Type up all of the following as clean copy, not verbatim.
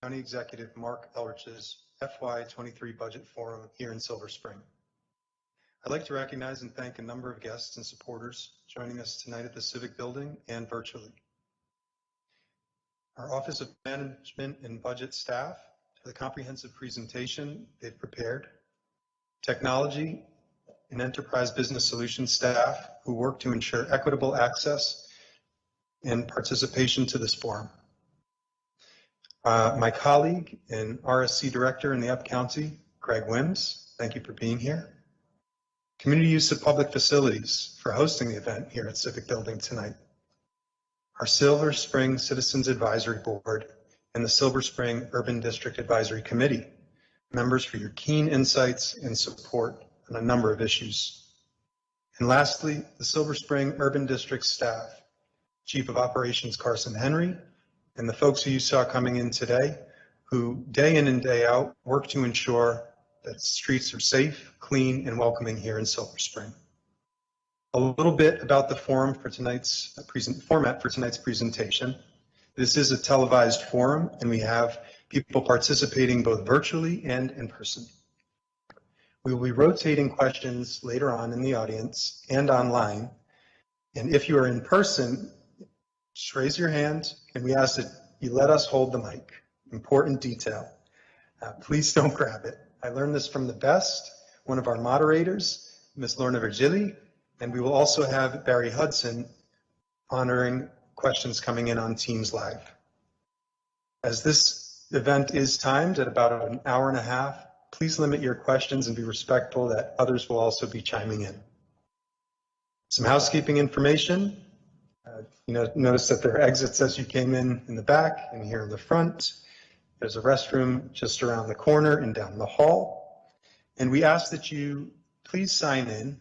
County Executive Mark Elrich's FY23 Budget Forum here in Silver Spring. I'd like to recognize and thank a number of guests and supporters joining us tonight at the Civic Building and virtually. Our Office of Management and Budget staff for the comprehensive presentation they've prepared, technology and enterprise business solutions staff who work to ensure equitable access and participation to this forum. My colleague and RSC Director in the Up County, Greg Wims, thank you for being here. Community use of public facilities for hosting the event here at Civic Building tonight. Our Silver Spring Citizens Advisory Board and the Silver Spring Urban District Advisory Committee, members for your keen insights and support on a number of issues. And lastly, the Silver Spring Urban District staff, Chief of Operations Carson Henry, and the folks who you saw coming in today, who day in and day out work to ensure that streets are safe, clean, and welcoming here in Silver Spring. A little bit about the forum for tonight's format for tonight's presentation. This is a televised forum, and we have people participating both virtually and in person. We will be rotating questions later on in the audience and online. And if you are in person, just raise your hand, and we ask that you let us hold the mic. Important detail. Please don't grab it. I learned this from the best, one of our moderators, Ms. Lorna Virgili, and we will also have Barry Hudson honoring questions coming in on Teams Live. As this event is timed at about an hour and a half, please limit your questions and be respectful that others will also be chiming in. Some housekeeping information. Notice that there are exits as you came in the back and here in the front. There's a restroom just around the corner and down the hall. And we ask that you please sign in,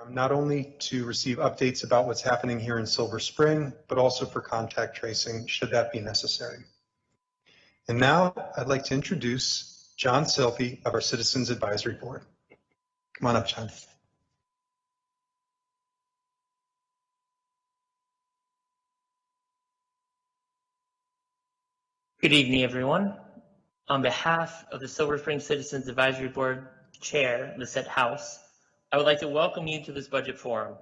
not only to receive updates about what's happening here in Silver Spring, but also for contact tracing should that be necessary. And now I'd like to introduce John Silpy of our Citizens Advisory Board. Come on up, John. Good evening, everyone. On behalf of the Silver Spring Citizens Advisory Board Chair, Lisette House, I would like to welcome you to this budget forum.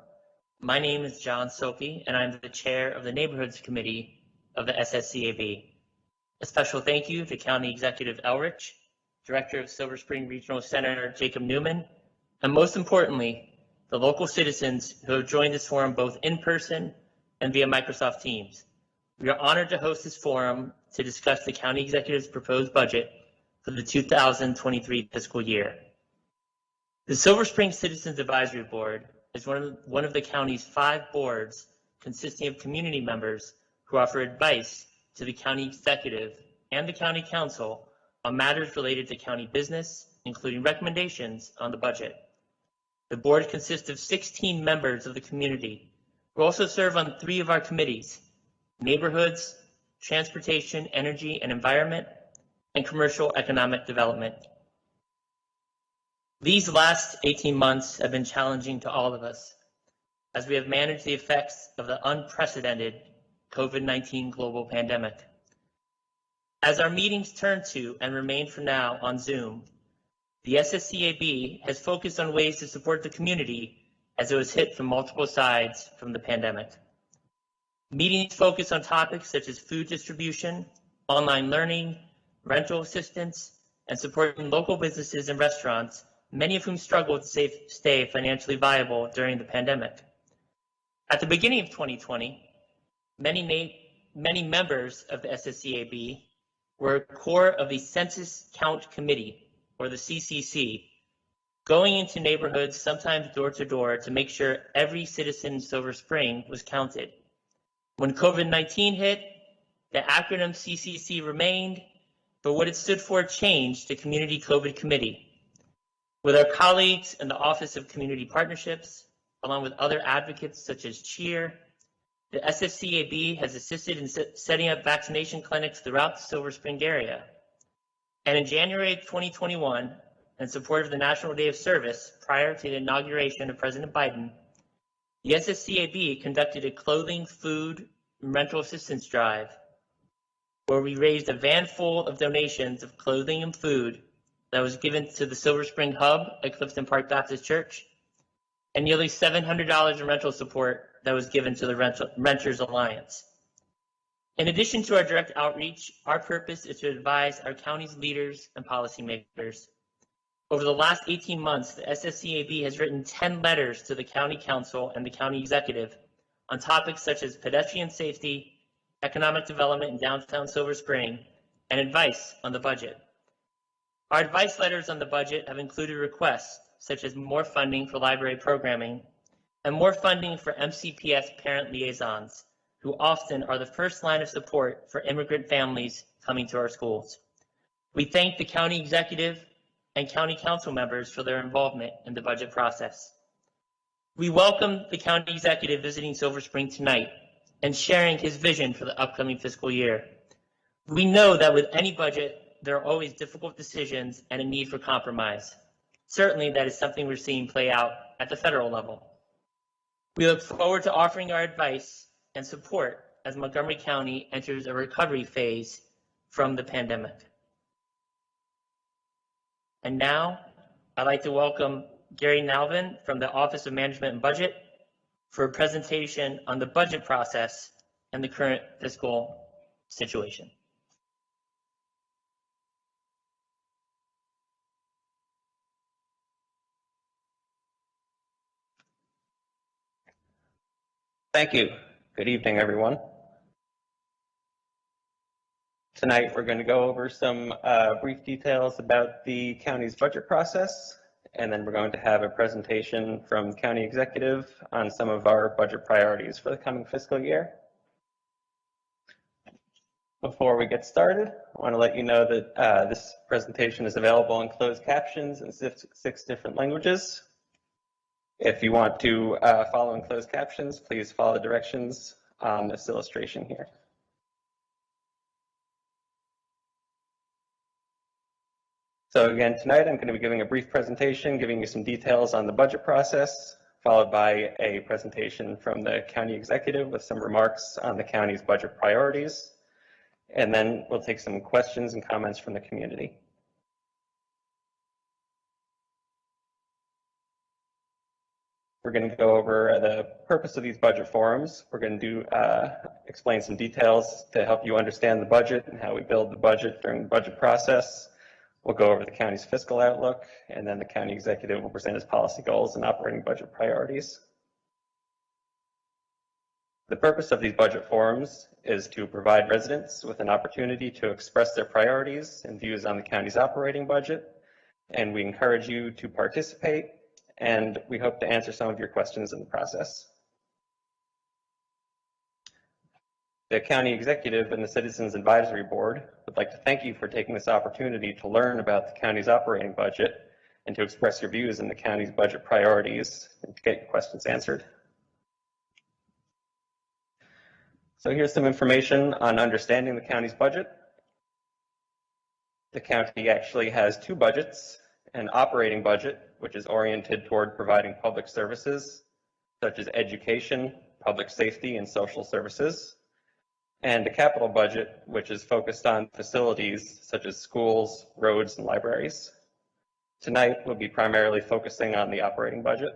My name is John Silpy, and I'm the chair of the Neighborhoods Committee of the SSCAB. A special thank you to County Executive Elrich, Director of Silver Spring Regional Center, Jacob Newman, and most importantly, the local citizens who have joined this forum both in person and via Microsoft Teams. We are honored to host this forum to discuss the County Executive's proposed budget for the 2023 fiscal year. The Silver Spring Citizens Advisory Board is one of the county's 5 boards consisting of community members who offer advice to the county executive and the county council on matters related to county business, including recommendations on the budget. The board consists of 16 members of the community who also serve on 3 of our committees: Neighborhoods, Transportation, Energy and Environment, and Commercial Economic Development. These last 18 months have been challenging to all of us as we have managed the effects of the unprecedented COVID-19 global pandemic. As our meetings turn to and remain for now on Zoom, the SSCAB has focused on ways to support the community as it was hit from multiple sides from the pandemic. Meetings focus on topics such as food distribution, online learning, rental assistance, and supporting local businesses and restaurants, many of whom struggled to stay financially viable during the pandemic. At the beginning of 2020, many members of the SSCAB were core of the Census Count Committee, or the CCC, going into neighborhoods, sometimes door to door, to make sure every citizen in Silver Spring was counted. When COVID-19 hit, the acronym CCC remained, but what it stood for changed to Community COVID Committee. With our colleagues in the Office of Community Partnerships, along with other advocates such as CHEER, the SSCAB has assisted in setting up vaccination clinics throughout the Silver Spring area. And in January 2021, in support of the National Day of Service prior to the inauguration of President Biden, the SSCAB conducted a clothing, food, and rental assistance drive. where we raised a van full of donations of clothing and food that was given to the Silver Spring Hub at Clifton Park Baptist Church, and nearly $700 in rental support that was given to the Renters Alliance. In addition to our direct outreach, our purpose is to advise our county's leaders and policymakers. Over the last 18 months, the SSCAB has written 10 letters to the County Council and the County Executive on topics such as pedestrian safety, economic development in downtown Silver Spring, and advice on the budget. Our advice letters on the budget have included requests such as more funding for library programming and more funding for MCPS parent liaisons, who often are the first line of support for immigrant families coming to our schools. We thank the County Executive and County Council members for their involvement in the budget process. We welcome the County Executive visiting Silver Spring tonight and sharing his vision for the upcoming fiscal year. We know that with any budget, there are always difficult decisions and a need for compromise. Certainly, that is something we're seeing play out at the federal level. We look forward to offering our advice and support as Montgomery County enters a recovery phase from the pandemic. And now, I'd like to welcome Gary Nalvin from the Office of Management and Budget for a presentation on the budget process and the current fiscal situation. Thank you. Good evening, everyone. Tonight, we're going to go over some brief details about the county's budget process, and then we're going to have a presentation from the county executive on some of our budget priorities for the coming fiscal year. Before we get started, I want to let you know that this presentation is available in closed captions in 6 different languages. If you want to follow in closed captions, please follow the directions on this illustration here. So again, tonight I'm going to be giving a brief presentation, giving you some details on the budget process, followed by a presentation from the county executive with some remarks on the county's budget priorities. And then we'll take some questions and comments from the community. We're going to go over the purpose of these budget forums. We're going to explain some details to help you understand the budget and how we build the budget during the budget process. We'll go over the county's fiscal outlook, and then the county executive will present his policy goals and operating budget priorities. The purpose of these budget forums is to provide residents with an opportunity to express their priorities and views on the county's operating budget, and we encourage you to participate, and we hope to answer some of your questions in the process. The county executive and the Citizens Advisory Board would like to thank you for taking this opportunity to learn about the county's operating budget and to express your views in the county's budget priorities and to get your questions answered. So here's some information on understanding the county's budget. The county actually has 2 budgets: an operating budget, which is oriented toward providing public services such as education, public safety, and social services, and a capital budget, which is focused on facilities such as schools, roads, and libraries. Tonight, we'll be primarily focusing on the operating budget.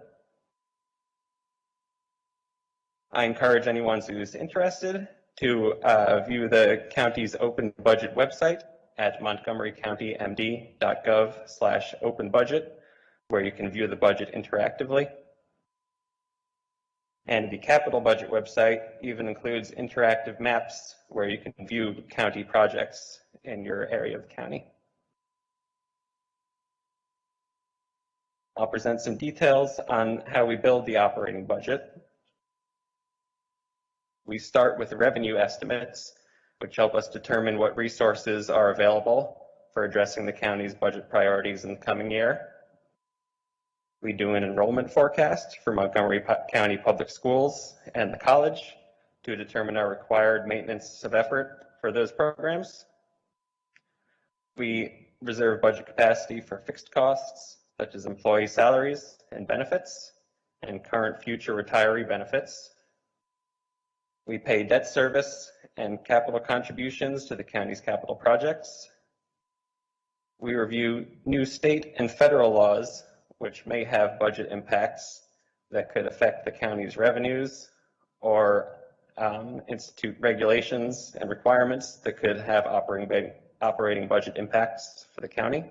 I encourage anyone who's interested to view the county's open budget website at montgomerycountymd.gov/open-budget, where you can view the budget interactively. And the capital budget website even includes interactive maps where you can view county projects in your area of the county. I'll present some details on how we build the operating budget. We start with revenue estimates, which help us determine what resources are available for addressing the county's budget priorities in the coming year. We do an enrollment forecast for Montgomery County Public Schools and the college to determine our required maintenance of effort for those programs. We reserve budget capacity for fixed costs, such as employee salaries and benefits, and current future retiree benefits. We pay debt service and capital contributions to the county's capital projects. We review new state and federal laws which may have budget impacts that could affect the county's revenues, or institute regulations and requirements that could have operating budget impacts for the county.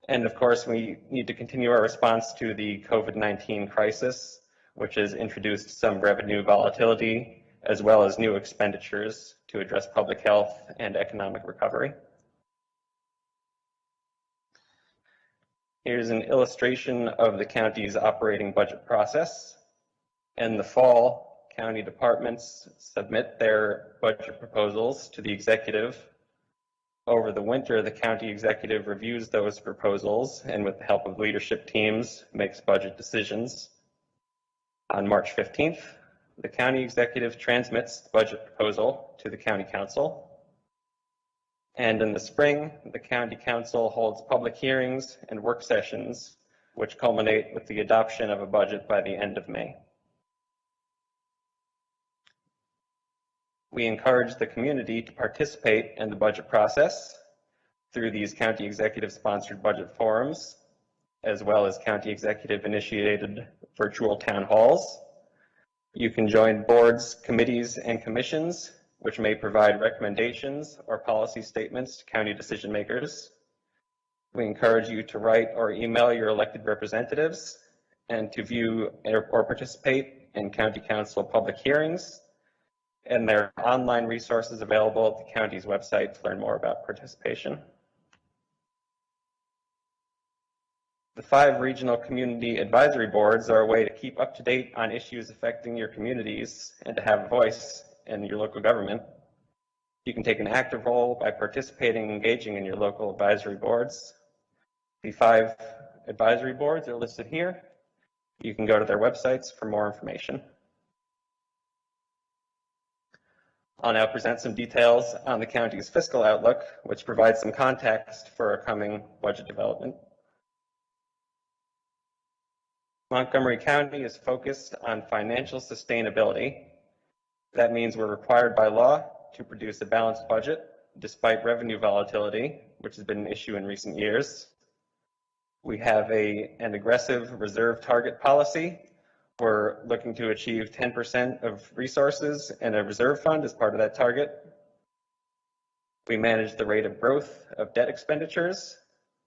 And of course, we need to continue our response to the COVID-19 crisis, which has introduced some revenue volatility, as well as new expenditures to address public health and economic recovery. Here's an illustration of the county's operating budget process. In the fall, county departments submit their budget proposals to the executive. Over the winter, the county executive reviews those proposals and, with the help of leadership teams, makes budget decisions. On March 15th, the county executive transmits the budget proposal to the county council. And in the spring, the county council holds public hearings and work sessions, which culminate with the adoption of a budget by the end of May. We encourage the community to participate in the budget process through these county executive sponsored budget forums, as well as county executive initiated virtual town halls. You can join boards, committees, and commissions, which may provide recommendations or policy statements to county decision makers. We encourage you to write or email your elected representatives and to view or participate in county council public hearings. And there are online resources available at the county's website to learn more about participation. The 5 regional community advisory boards are a way to keep up to date on issues affecting your communities and to have a voice in your local government. You can take an active role by participating and engaging in your local advisory boards. The 5 advisory boards are listed here. You can go to their websites for more information. I'll now present some details on the county's fiscal outlook, which provides some context for our coming budget development. Montgomery County is focused on financial sustainability. That means we're required by law to produce a balanced budget despite revenue volatility, which has been an issue in recent years. We have an aggressive reserve target policy. We're looking to achieve 10% of resources in a reserve fund as part of that target. We manage the rate of growth of debt expenditures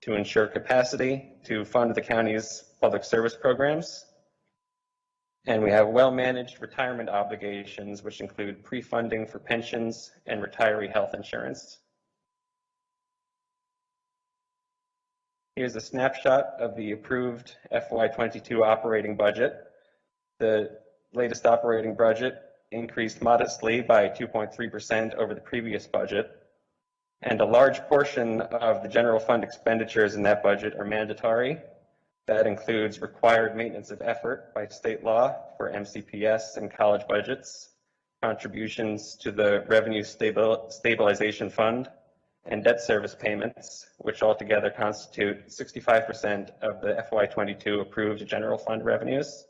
to ensure capacity to fund the county's public service programs. And we have well-managed retirement obligations, which include pre-funding for pensions and retiree health insurance. Here's a snapshot of the approved FY22 operating budget. The latest operating budget increased modestly by 2.3% over the previous budget. And a large portion of the general fund expenditures in that budget are mandatory. That includes required maintenance of effort by state law for MCPS and college budgets, contributions to the Revenue Stabilization Fund, and debt service payments, which altogether constitute 65% of the FY22 approved general fund revenues.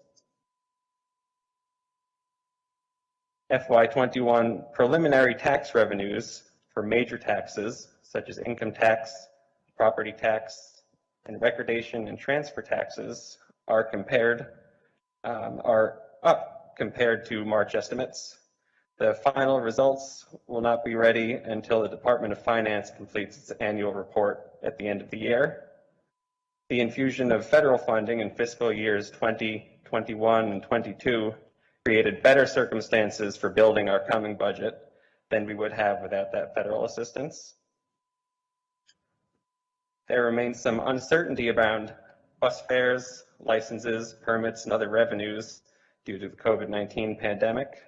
FY21 preliminary tax revenues for major taxes, such as income tax, property tax, and recordation and transfer taxes are up compared to March estimates. The final results will not be ready until the Department of Finance completes its annual report at the end of the year. The infusion of federal funding in fiscal years 20, 21, and 22 created better circumstances for building our coming budget than we would have without that federal assistance. There remains some uncertainty around bus fares, licenses, permits, and other revenues due to the COVID-19 pandemic.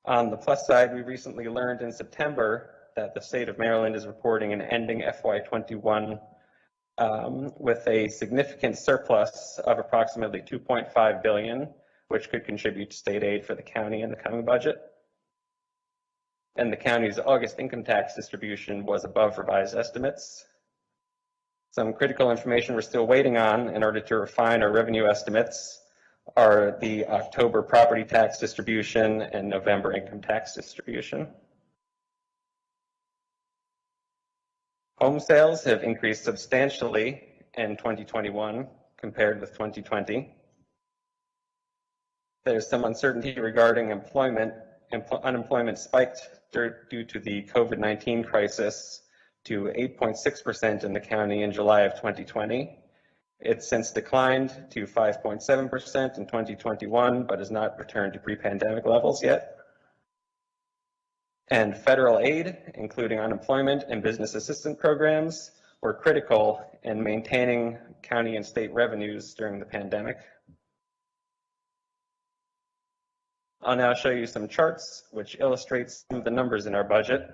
On the plus side, we recently learned in September that the state of Maryland is reporting an ending FY21 with a significant surplus of approximately $2.5 billion, which could contribute to state aid for the county in the coming budget. And the county's August income tax distribution was above revised estimates. Some critical information we're still waiting on in order to refine our revenue estimates, are the October property tax distribution and November income tax distribution. Home sales have increased substantially in 2021 compared with 2020. There's some uncertainty regarding employment. Unemployment spiked due to the COVID-19 crisis to 8.6% in the county in July of 2020. It's since declined to 5.7% in 2021, but has not returned to pre-pandemic levels yet. And federal aid, including unemployment and business assistance programs, were critical in maintaining county and state revenues during the pandemic. I'll now show you some charts which illustrates some of the numbers in our budget.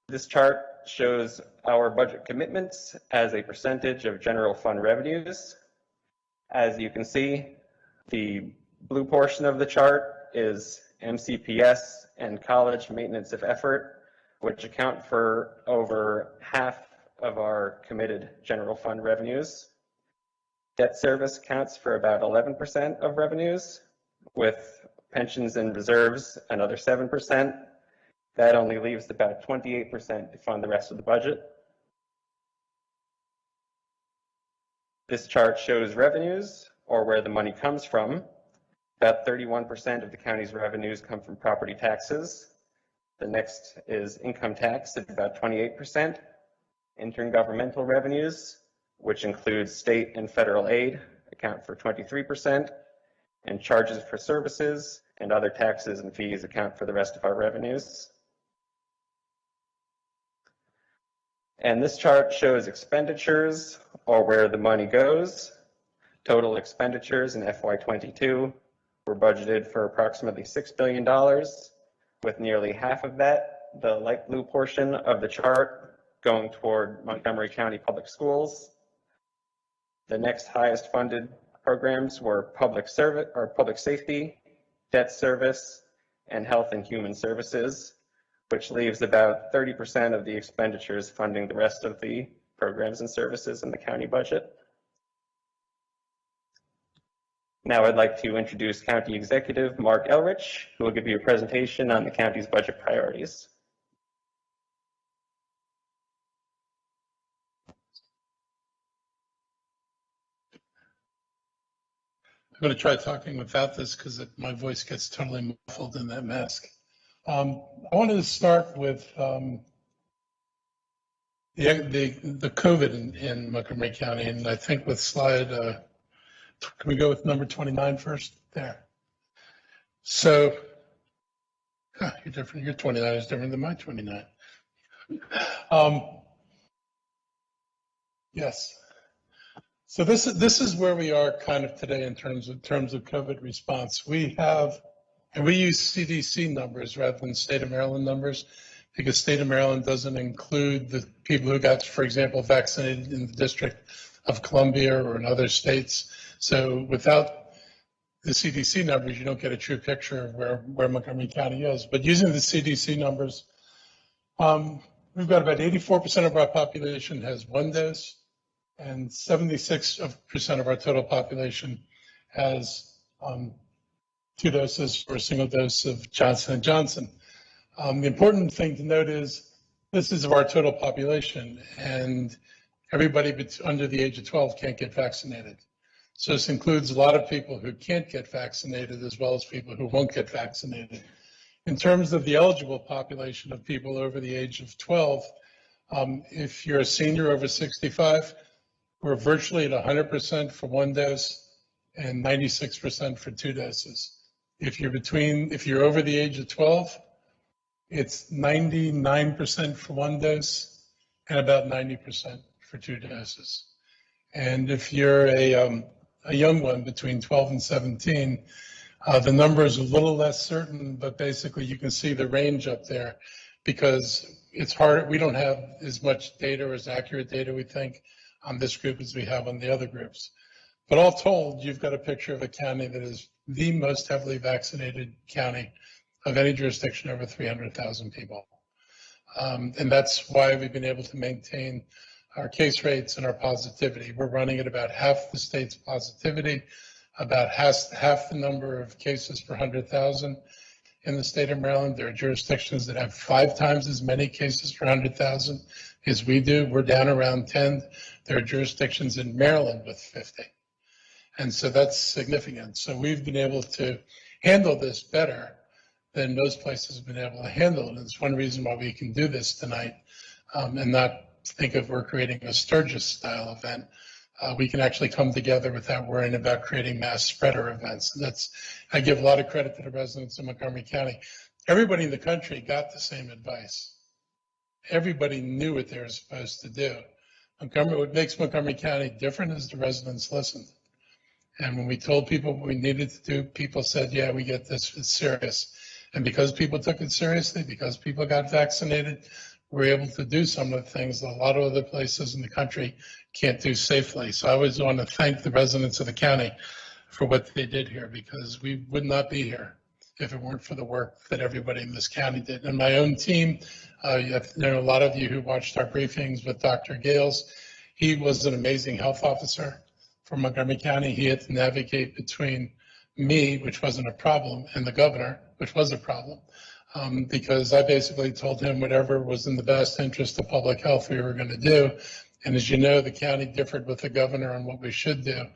This chart shows our budget commitments as a percentage of general fund revenues. As you can see, the blue portion of the chart is MCPS and college maintenance of effort, which account for over half of our committed general fund revenues. Debt service accounts for about 11% of revenues, with pensions and reserves another 7%. That only leaves about 28% to fund the rest of the budget. This chart shows revenues, or where the money comes from. About 31% of the county's revenues come from property taxes. The next is income tax at about 28%. Intergovernmental revenues, which includes state and federal aid, account for 23%. And charges for services and other taxes and fees account for the rest of our revenues. And this chart shows expenditures, or where the money goes. Total expenditures in FY22 were budgeted for approximately $6 billion, with nearly half of that, the light blue portion of the chart, going toward Montgomery County Public Schools. The next highest funded programs were public safety, debt service, and health and human services, which leaves about 30% of the expenditures funding the rest of the programs and services in the county budget. Now I'd like to introduce County Executive Mark Elrich, who will give you a presentation on the county's budget priorities. I'm going to try talking without this because my voice gets totally muffled in that mask. I wanted to start with the COVID in Montgomery County, and I think with slide, can we go with number 29 first? There. So, you're different. Your 29 is different than my 29. Yes. So this is where we are kind of today in terms of COVID response. We have, and we use CDC numbers rather than state of Maryland numbers, because state of Maryland doesn't include the people who got, for example, vaccinated in the District of Columbia or in other states. So without the CDC numbers, you don't get a true picture of where Montgomery County is. But using the CDC numbers, we've got about 84% of our population has one dose, and 76% of our total population has 2 doses or a single dose of Johnson & Johnson. The important thing to note is this is of our total population, and everybody under the age of 12 can't get vaccinated. So this includes a lot of people who can't get vaccinated as well as people who won't get vaccinated. In terms of the eligible population of people over the age of 12, if you're a senior over 65, we're virtually at 100% for 1 dose and 96% for 2 doses. If you're over the age of 12, it's 99% for 1 dose and about 90% for 2 doses. And if you're a young one between 12 and 17, the number is a little less certain, but basically you can see the range up there because it's hard. We don't have as much data or as accurate data, we think, on this group as we have on the other groups. But all told, you've got a picture of a county that is the most heavily vaccinated county of any jurisdiction over 300,000 people. And that's why we've been able to maintain our case rates and our positivity. We're running at about half the state's positivity. about half the number of cases per 100,000 in the state of Maryland. There are jurisdictions that have 5 times as many cases per 100,000 as we do. We're down around 10. There are jurisdictions in Maryland with 50. And so that's significant. So we've been able to handle this better than most places have been able to handle it. And it's one reason why we can do this tonight and not think of we're creating a Sturgis style event. We can actually come together without worrying about creating mass spreader events. And I give a lot of credit to the residents of Montgomery County. Everybody in the country got the same advice. Everybody knew what they were supposed to do. What makes Montgomery County different is the residents listened. And when we told people what we needed to do, people said, yeah, we get this, it's serious. And because people took it seriously, because people got vaccinated, we're able to do some of the things that a lot of other places in the country can't do safely. So I always want to thank the residents of the county for what they did here, because we would not be here if it weren't for the work that everybody in this county did. And my own team, there are a lot of you who watched our briefings with Dr. Gales. He was an amazing health officer for Montgomery County. He had to navigate between me, which wasn't a problem, and the governor, which was a problem, because I basically told him whatever was in the best interest of public health we were going to do. And as you know, the county differed with the governor on what we should do.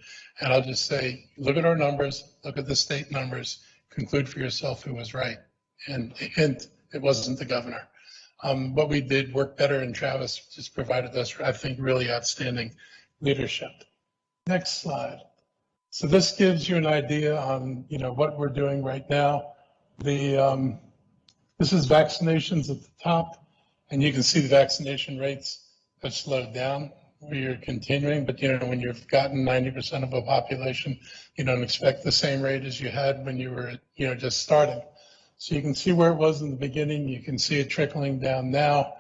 And I'll just say, look at our numbers, look at the state numbers, conclude for yourself who was right. And hint, it wasn't the governor. What we did worked better, and Travis just provided us, I think, really outstanding leadership. Next slide. So this gives you an idea on, what we're doing right now. This is vaccinations at the top, and you can see the vaccination rates have slowed down. We are continuing, but when you've gotten 90% of a population, you don't expect the same rate as you had when you were, just starting. So you can see where it was in the beginning. You can see it trickling down now,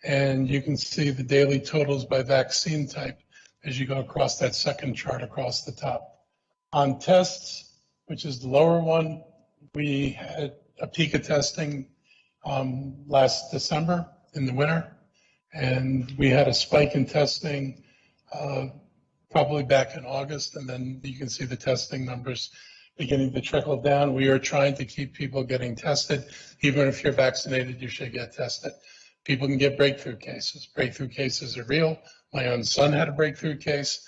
and you can see the daily totals by vaccine type as you go across that second chart across the top. On tests, which is the lower one, we had a peak of testing last December in the winter, and we had a spike in testing probably back in August, and then you can see the testing numbers beginning to trickle down. We are trying to keep people getting tested. Even if you're vaccinated, you should get tested. People can get breakthrough cases. Breakthrough cases are real. My own son had a breakthrough case,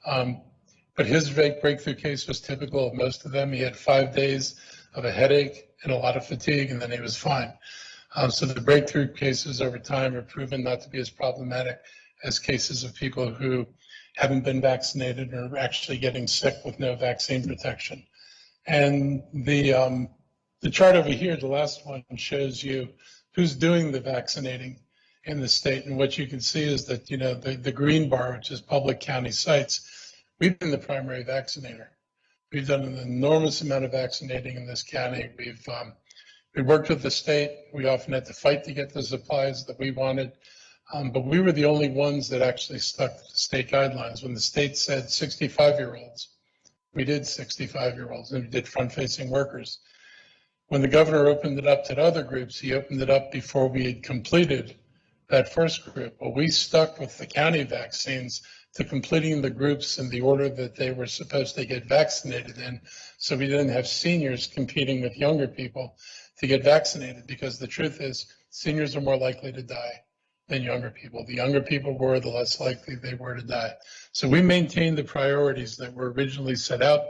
but his breakthrough case was typical of most of them. He had 5 days of a headache and a lot of fatigue, and then he was fine. So the breakthrough cases over time are proven not to be as problematic as cases of people who haven't been vaccinated or are actually getting sick with no vaccine protection. And the chart over here, the last one, shows you who's doing the vaccinating in the state. And what you can see is that, the green bar, which is public county sites, we've been the primary vaccinator. We've done an enormous amount of vaccinating in this county. We worked with the state. We often had to fight to get the supplies that we wanted. But we were the only ones that actually stuck to the state guidelines. When the state said 65-year-olds, we did 65-year-olds, and we did front-facing workers. When the governor opened it up to other groups, he opened it up before we had completed that first group. Well, we stuck with the county vaccines to completing the groups in the order that they were supposed to get vaccinated in, so we didn't have seniors competing with younger people to get vaccinated, because the truth is seniors are more likely to die than younger people. The younger people were, the less likely they were to die. So we maintained the priorities that were originally set out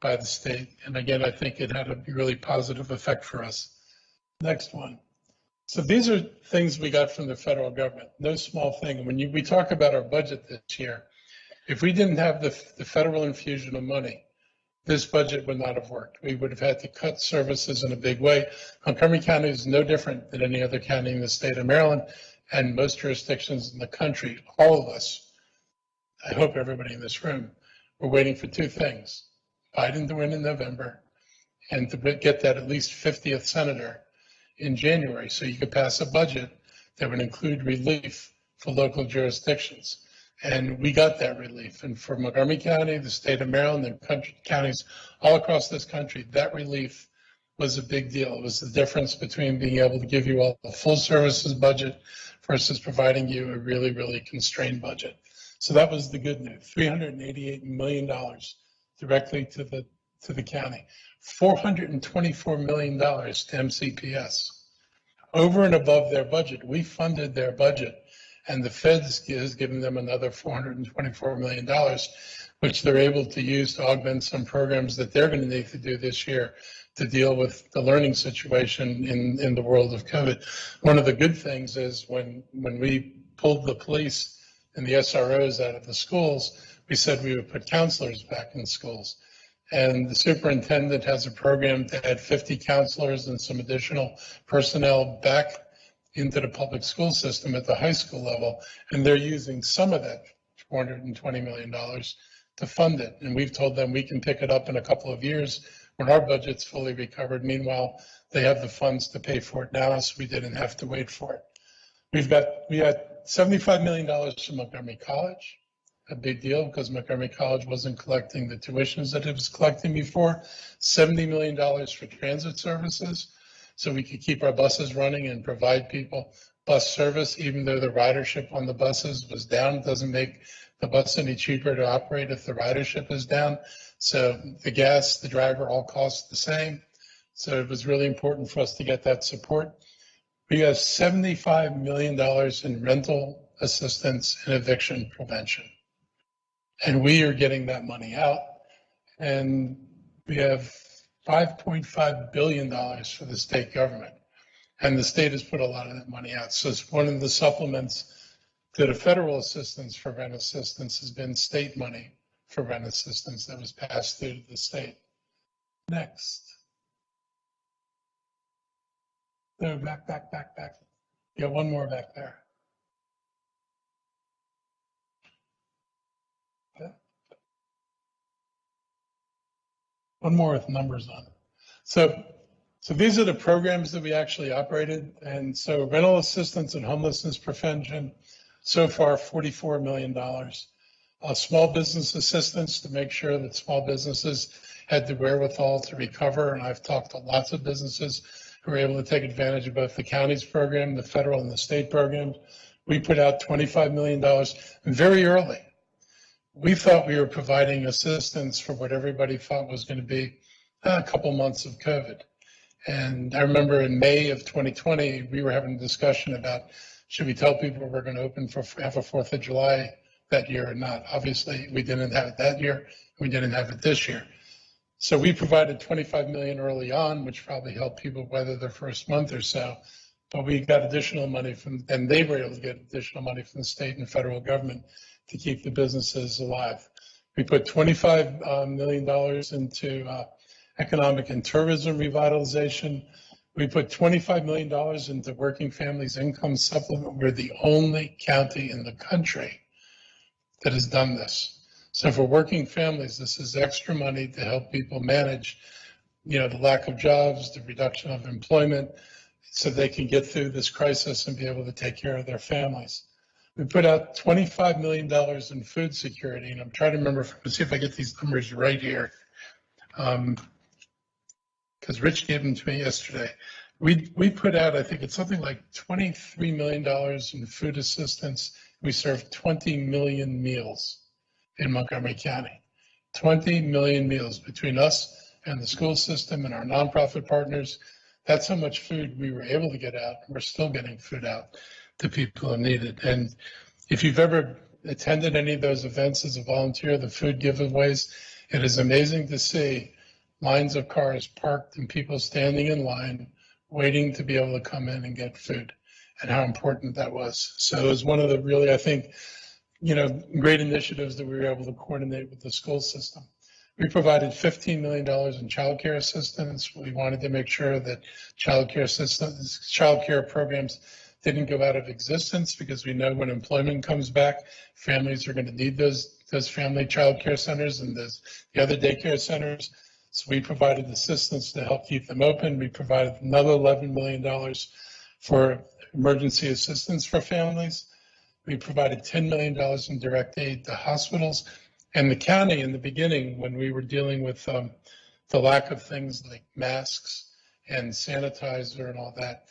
by the state. And again, I think it had a really positive effect for us. Next one. So these are things we got from the federal government, no small thing. When we talk about our budget this year, if we didn't have the federal infusion of money, this budget would not have worked. We would have had to cut services in a big way. Montgomery County is no different than any other county in the state of Maryland, and most jurisdictions in the country. All of us, I hope everybody in this room, we're waiting for two things: Biden to win in November, and to get that at least 50th senator in January, so you could pass a budget that would include relief for local jurisdictions. And we got that relief. And for Montgomery County, the state of Maryland, and counties all across this country, that relief was a big deal. It was the difference between being able to give you all a full services budget versus providing you a really, really constrained budget. So that was the good news. $388 million directly to the to the county, $424 million to MCPS. Over and above their budget. We funded their budget, and the feds is giving them another $424 million, which they're able to use to augment some programs that they're going to need to do this year to deal with the learning situation in the world of COVID. One of the good things is when we pulled the police and the SROs out of the schools, we said we would put counselors back in schools. And the superintendent has a program to add 50 counselors and some additional personnel back into the public school system at the high school level. And they're using some of that $420 million to fund it. And we've told them we can pick it up in a couple of years when our budget's fully recovered. Meanwhile, they have the funds to pay for it now, so we didn't have to wait for it. We had $75 million from Montgomery College, a big deal because Montgomery College wasn't collecting the tuitions that it was collecting before. $70 million for transit services, so we could keep our buses running and provide people bus service, even though the ridership on the buses was down. It doesn't make the bus any cheaper to operate if the ridership is down. So the gas, the driver, all cost the same. So it was really important for us to get that support. We have $75 million in rental assistance and eviction prevention. And we are getting that money out. And we have $5.5 billion for the state government. And the state has put a lot of that money out. So it's one of the supplements to the federal assistance for rent assistance has been state money for rent assistance that was passed through the state. Next. No, back. Yeah, one more back there. Okay. One more with numbers on it. So these are the programs that we actually operated. And so rental assistance and homelessness prevention, so far $44 million. Small business assistance to make sure that small businesses had the wherewithal to recover. And I've talked to lots of businesses who were able to take advantage of both the county's program, the federal and the state programs. We put out $25 million very early. We thought we were providing assistance for what everybody thought was going to be a couple months of COVID. And I remember in May of 2020, we were having a discussion about, should we tell people we're going to open for have a 4th of July that year or not? Obviously, we didn't have it that year. We didn't have it this year. So we provided $25 million early on, which probably helped people weather their first month or so. But we got additional money and they were able to get additional money from the state and federal government to keep the businesses alive. We put $25 million into economic and tourism revitalization. We put $25 million into Working Families Income Supplement. We're the only county in the country that has done this. So for working families, this is extra money to help people manage, the lack of jobs, the reduction of employment, so they can get through this crisis and be able to take care of their families. We put out $25 million in food security, and I'm trying to remember, see if I get these numbers right here, because Rich gave them to me yesterday. We put out, I think it's something like $23 million in food assistance. We served 20 million meals in Montgomery County. 20 million meals between us and the school system and our nonprofit partners. That's how much food we were able to get out. We're still getting food out to people who need it. And if you've ever attended any of those events as a volunteer, the food giveaways, it is amazing to see lines of cars parked and people standing in line waiting to be able to come in and get food, and how important that was. So it was one of the really, I think, great initiatives that we were able to coordinate with the school system. We provided $15 million in childcare assistance. We wanted to make sure that childcare programs didn't go out of existence, because we know when employment comes back, families are going to need those family childcare centers and the other daycare centers. So we provided assistance to help keep them open. We provided another $11 million for emergency assistance for families. We provided $10 million in direct aid to hospitals. And the county in the beginning, when we were dealing with the lack of things like masks and sanitizer and all that,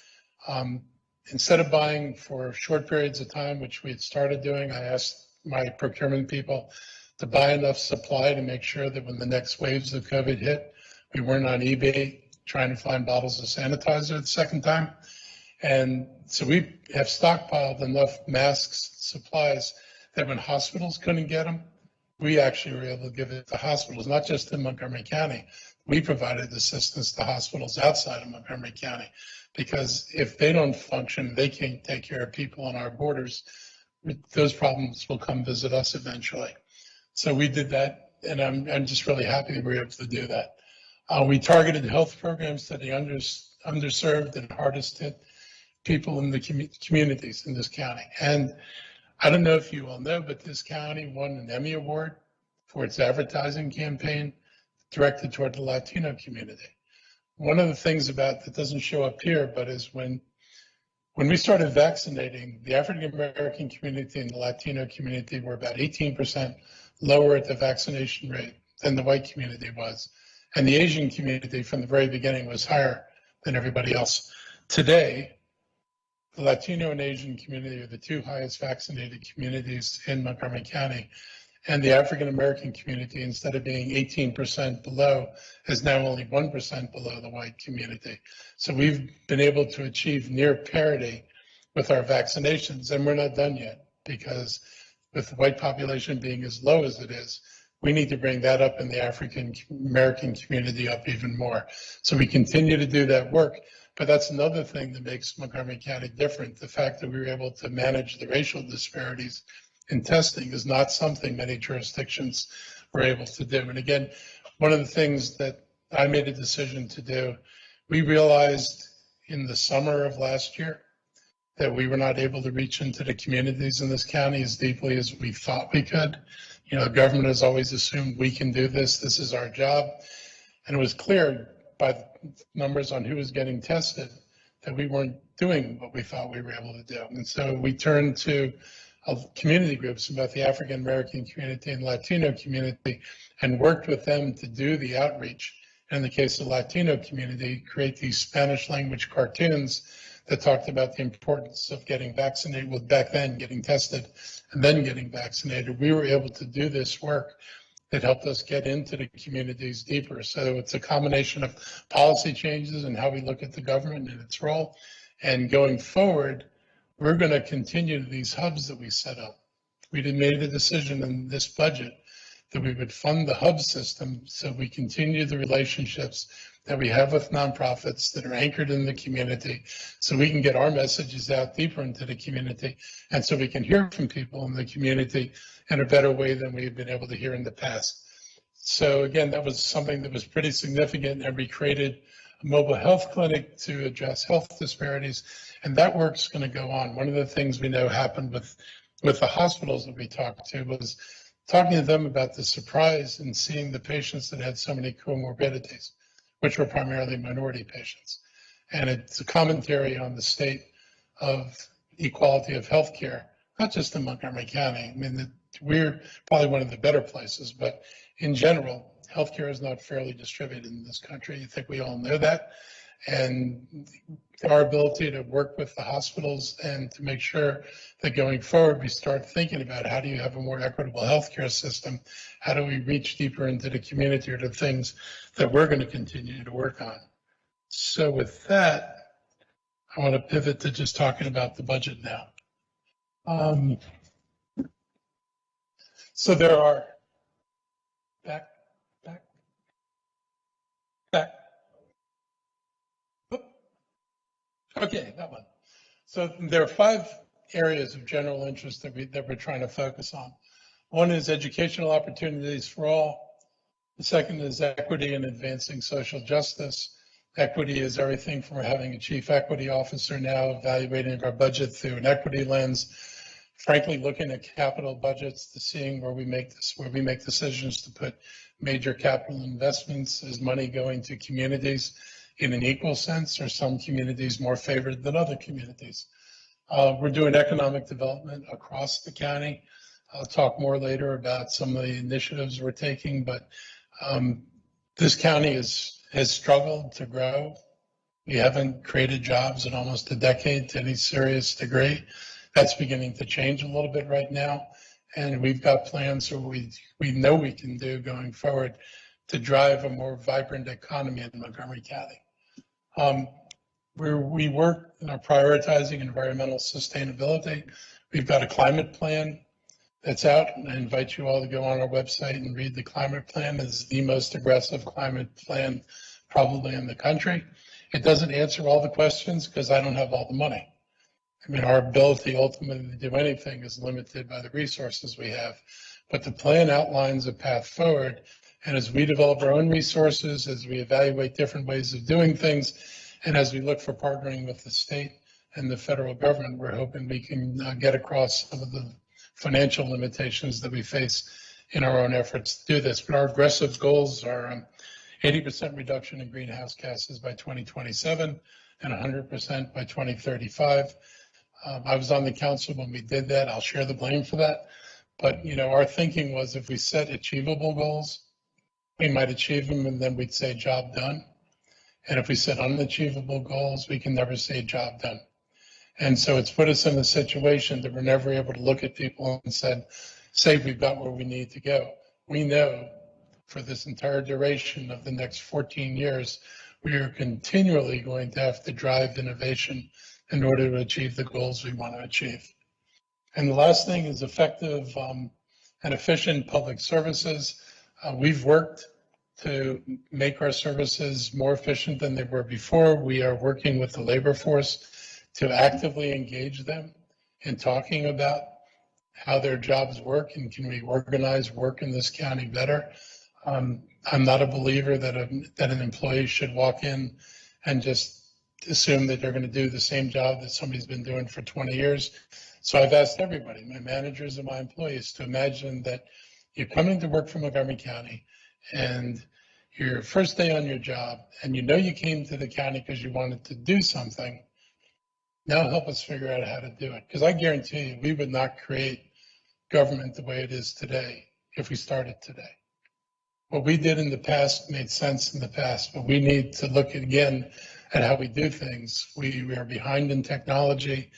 instead of buying for short periods of time, which we had started doing, I asked my procurement people to buy enough supply to make sure that when the next waves of COVID hit, we weren't on eBay trying to find bottles of sanitizer the second time. And so we have stockpiled enough masks, supplies, that when hospitals couldn't get them, we actually were able to give it to hospitals, not just in Montgomery County. We provided assistance to hospitals outside of Montgomery County, because if they don't function, they can't take care of people on our borders, those problems will come visit us eventually. So we did that, and I'm just really happy that we were able to do that. We targeted health programs to the underserved and hardest hit people in the communities in this county. And I don't know if you all know, but this county won an Emmy Award for its advertising campaign directed toward the Latino community. One of the things about that doesn't show up here, but is when we started vaccinating, the African American community and the Latino community were about 18% lower at the vaccination rate than the white community was. And the Asian community from the very beginning was higher than everybody else. Today, the Latino and Asian community are the two highest vaccinated communities in Montgomery County. And the African American community, instead of being 18% below, is now only 1% below the white community. So we've been able to achieve near parity with our vaccinations, and we're not done yet, because with the white population being as low as it is, we need to bring that up in the African American community up even more. So we continue to do that work, but that's another thing that makes Montgomery County different. The fact that we were able to manage the racial disparities in testing is not something many jurisdictions were able to do. And again, one of the things that I made a decision to do, we realized in the summer of last year that we were not able to reach into the communities in this county as deeply as we thought we could. You know, the government has always assumed we can do this. This is our job. And it was clear by the numbers on who was getting tested that we weren't doing what we thought we were able to do. And so we turned to community groups, about the African American community and Latino community, and worked with them to do the outreach. In the case of the Latino community, create these Spanish language cartoons that talked about the importance of getting vaccinated, well, back then getting tested and then getting vaccinated. We were able to do this work that helped us get into the communities deeper. So it's a combination of policy changes and how we look at the government and its role. And going forward, we're going to continue these hubs that we set up. We made a decision in this budget that we would fund the hub system so we continue the relationships that we have with nonprofits that are anchored in the community, so we can get our messages out deeper into the community, and so we can hear from people in the community in a better way than we've been able to hear in the past. So again, that was something that was pretty significant, and we created a mobile health clinic to address health disparities, and that work's going to go on. One of the things we know happened with the hospitals that we talked to was talking to them about the surprise in seeing the patients that had so many comorbidities, which were primarily minority patients. And it's a commentary on the state of equality of healthcare, not just in Montgomery County. I mean, we're probably one of the better places, but in general, healthcare is not fairly distributed in this country. I think we all know that. And our ability to work with the hospitals and to make sure that going forward, we start thinking about how do you have a more equitable healthcare system? How do we reach deeper into the community are the things that we're going to continue to work on. So with that, I want to pivot to just talking about the budget now. So there are, back. Okay, that one. So there are 5 areas of general interest that we're trying to focus on. One is educational opportunities for all. The second is equity and advancing social justice. Equity is everything from having a chief equity officer now evaluating our budget through an equity lens, frankly, looking at capital budgets to seeing where we make decisions to put major capital investments. Is money going to communities in an equal sense, or some communities more favored than other communities? We're doing economic development across the county. I'll talk more later about some of the initiatives we're taking, but this county has struggled to grow. We haven't created jobs in almost a decade to any serious degree. That's beginning to change a little bit right now. And we've got plans that we know we can do going forward to drive a more vibrant economy in Montgomery County. We work in our prioritizing environmental sustainability. We've got a climate plan that's out, and I invite you all to go on our website and read the climate plan. It's the most aggressive climate plan probably in the country. It doesn't answer all the questions because I don't have all the money. I mean, our ability ultimately to do anything is limited by the resources we have. But the plan outlines a path forward. And as we develop our own resources, as we evaluate different ways of doing things, and as we look for partnering with the state and the federal government, we're hoping we can get across some of the financial limitations that we face in our own efforts to do this. But our aggressive goals are 80% reduction in greenhouse gases by 2027 and 100% by 2035. I was on the council when we did that. I'll share the blame for that. But, our thinking was if we set achievable goals, we might achieve them and then we'd say job done. And if we set unachievable goals, we can never say job done. And so it's put us in a situation that we're never able to look at people and say we've got where we need to go. We know for this entire duration of the next 14 years, we are continually going to have to drive innovation in order to achieve the goals we want to achieve. And the last thing is effective and efficient public services. We've worked to make our services more efficient than they were before. We are working with the labor force to actively engage them in talking about how their jobs work and can we organize work in this county better. I'm not a believer that an employee should walk in and just assume that they're going to do the same job that somebody's been doing for 20 years. So I've asked everybody, my managers and my employees, to imagine that you're coming to work for Montgomery County and your first day on your job, and you came to the county because you wanted to do something. Now help us figure out how to do it. Because I guarantee you, we would not create government the way it is today if we started today. What we did in the past made sense in the past, but we need to look again at how we do things. We are behind in technology,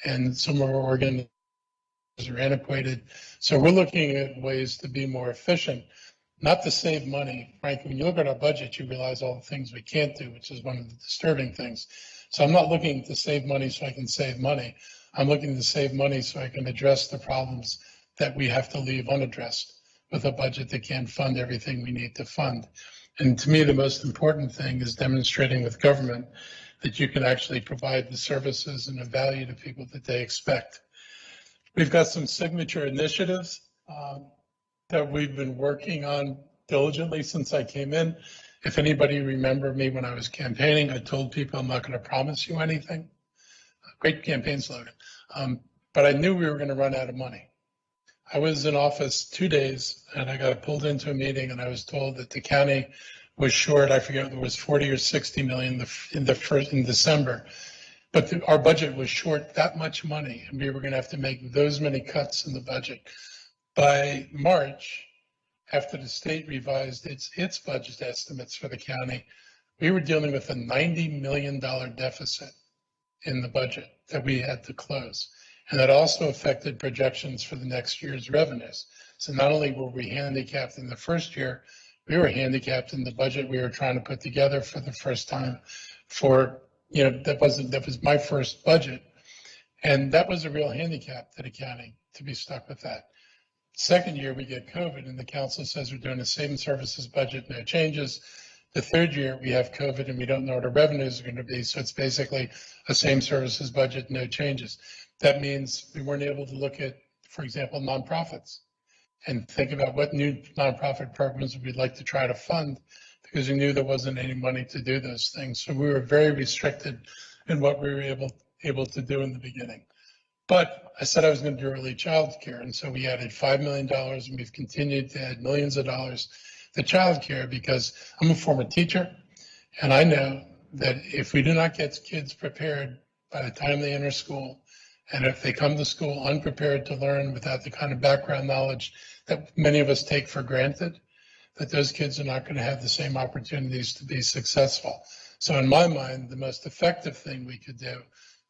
and some of our organizations are antiquated. So we're looking at ways to be more efficient, not to save money. Frankly, when you look at our budget, you realize all the things we can't do, which is one of the disturbing things. So I'm not looking to save money so I can save money. I'm looking to save money so I can address the problems that we have to leave unaddressed with a budget that can't fund everything we need to fund. And to me, the most important thing is demonstrating with government that you can actually provide the services and the value to people that they expect. We've got some signature initiatives that we've been working on diligently since I came in. If anybody remember me when I was campaigning, I told people I'm not going to promise you anything. Great campaign slogan. But I knew we were going to run out of money. I was in office 2 days and I got pulled into a meeting and I was told that the county was short. I forget, there was 40 or 60 million in December, but our budget was short that much money and we were going to have to make those many cuts in the budget. By March, after the state revised its budget estimates for the county, we were dealing with a $90 million deficit in the budget that we had to close. And that also affected projections for the next year's revenues. So not only were we handicapped in the first year, we were handicapped in the budget we were trying to put together for the first time that was my first budget. And that was a real handicap to the county to be stuck with that. Second year, we get COVID and the council says we're doing the same services budget, no changes. The third year, we have COVID and we don't know what our revenues are going to be. So it's basically a same services budget, no changes. That means we weren't able to look at, for example, nonprofits and think about what new nonprofit programs we'd like to try to fund because we knew there wasn't any money to do those things. So we were very restricted in what we were able to do in the beginning. But I said I was going to do early child care. And so we added $5 million and we've continued to add millions of dollars to child care because I'm a former teacher. And I know that if we do not get kids prepared by the time they enter school, and if they come to school unprepared to learn without the kind of background knowledge that many of us take for granted, that those kids are not going to have the same opportunities to be successful. So in my mind, the most effective thing we could do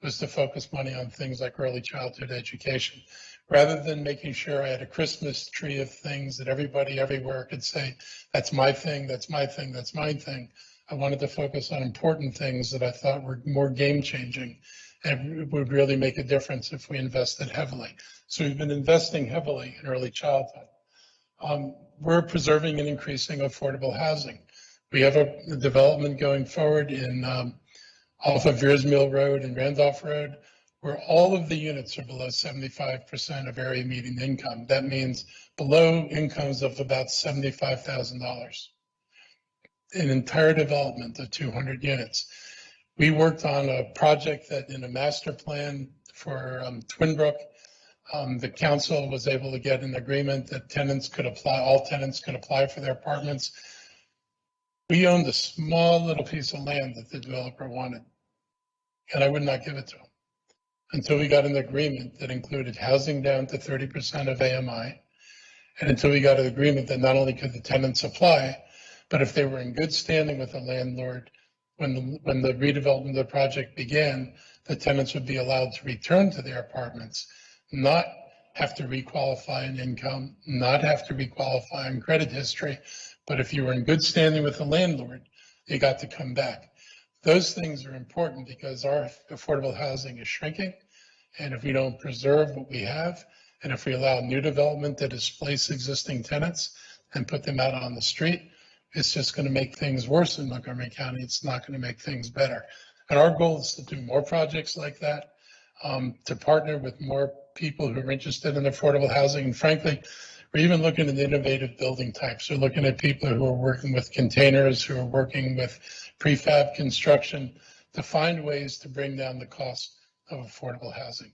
was to focus money on things like early childhood education. rather than making sure I had a Christmas tree of things that everybody everywhere could say, that's my thing, that's my thing, that's my thing. I wanted to focus on important things that I thought were more game changing and would really make a difference if we invested heavily. So we've been investing heavily in early childhood. We're preserving and increasing affordable housing. We have a development going forward in off of Veers Mill Road and Randolph Road, where all of the units are below 75% of area median income. That means below incomes of about $75,000. An entire development of 200 units. We worked on a project that in a master plan for Twinbrook, the council was able to get an agreement that tenants could apply, all tenants could apply for their apartments. We owned a small little piece of land that the developer wanted, and I would not give it to him until we got an agreement that included housing down to 30% of AMI, and until we got an agreement that not only could the tenants apply, but if they were in good standing with the landlord, when the redevelopment of the project began, the tenants would be allowed to return to their apartments, not have to requalify in income, not have to requalify in credit history, but if you were in good standing with the landlord, you got to come back. Those things are important because our affordable housing is shrinking, and if we don't preserve what we have, and if we allow new development to displace existing tenants and put them out on the street, it's just going to make things worse in Montgomery County. It's not going to make things better. And our goal is to do more projects like that, to partner with more people who are interested in affordable housing. And frankly, we're even looking at innovative building types. We're looking at people who are working with containers, who are working with prefab construction to find ways to bring down the cost of affordable housing.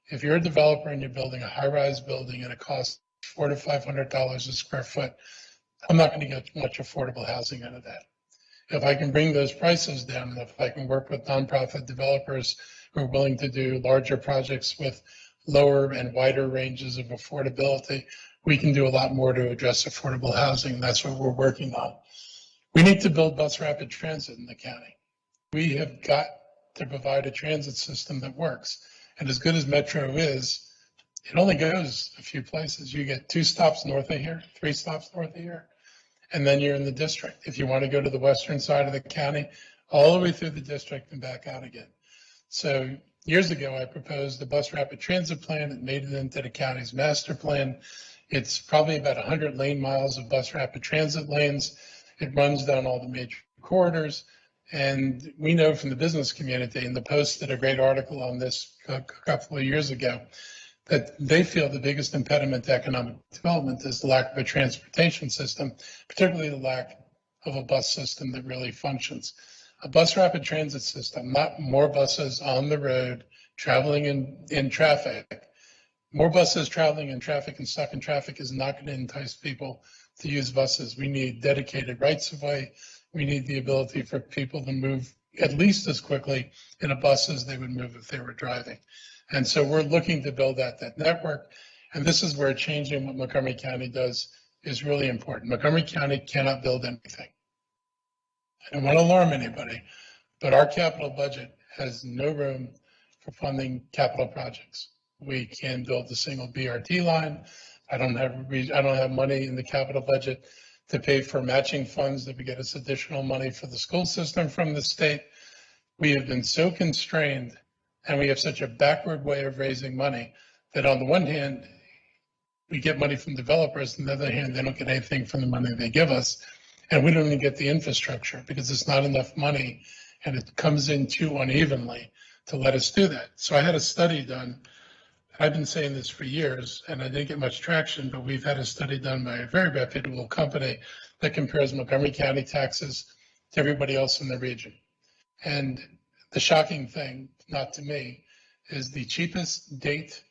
If you're a developer and you're building a high-rise building and it costs $400 to $500 a square foot, I'm not going to get much affordable housing out of that. If I can bring those prices down, and if I can work with nonprofit developers who are willing to do larger projects with lower and wider ranges of affordability, we can do a lot more to address affordable housing. That's what we're working on. We need to build bus rapid transit in the county. We have got to provide a transit system that works. And as good as Metro is, it only goes a few places. You get 2 stops north of here, 3 stops north of here, and then you're in the district. If you want to go to the western side of the county, all the way through the district and back out again. So years ago, I proposed the bus rapid transit plan. It made it into the county's master plan. It's probably about 100 lane miles of bus rapid transit lanes. It runs down all the major corridors. And we know from the business community, and the Post did a great article on this a couple of years ago, that they feel the biggest impediment to economic development is the lack of a transportation system, particularly the lack of a bus system that really functions. A bus rapid transit system, not more buses on the road traveling in traffic. More buses traveling in traffic and stuck in traffic is not going to entice people to use buses. We need dedicated rights of way. We need the ability for people to move at least as quickly in a bus as they would move if they were driving. And so we're looking to build out that network. And this is where changing what Montgomery County does is really important. Montgomery County cannot build anything. I don't want to alarm anybody, but our capital budget has no room for funding capital projects. We can build a single BRT line. I don't have money in the capital budget to pay for matching funds that would get us additional money for the school system from the state. We have been so constrained, and we have such a backward way of raising money that on the one hand, we get money from developers, on the other hand, they don't get anything from the money they give us. And we don't even get the infrastructure because it's not enough money and it comes in too unevenly to let us do that. So I had a study done. I've been saying this for years and I didn't get much traction, but we've had a study done by a very reputable company that compares Montgomery County taxes to everybody else in the region. And the shocking thing, not to me, is the cheapest date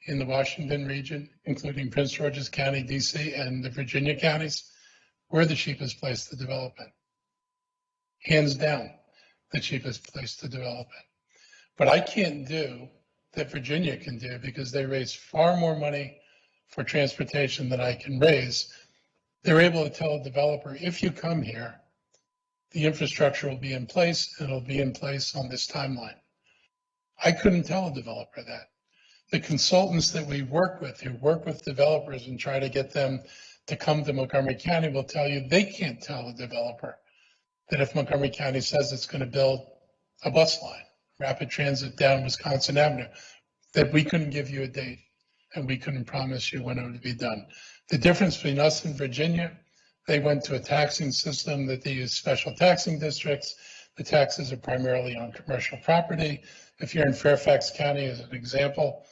in the Washington region, including Prince George's County, DC, and the Virginia counties, we're the cheapest place to develop it. Hands down, the cheapest place to develop it. But I can't do that Virginia can do because they raise far more money for transportation than I can raise. They're able to tell a developer, if you come here, the infrastructure will be in place and it'll be in place on this timeline. I couldn't tell a developer that. The consultants that we work with, who work with developers and try to get them to come to Montgomery County, will tell you they can't tell a developer that if Montgomery County says it's going to build a bus line, rapid transit down Wisconsin Avenue, that we couldn't give you a date and we couldn't promise you when it would be done. The difference between us and Virginia, they went to a taxing system that they use special taxing districts. The taxes are primarily on commercial property. If you're in Fairfax County, as an example,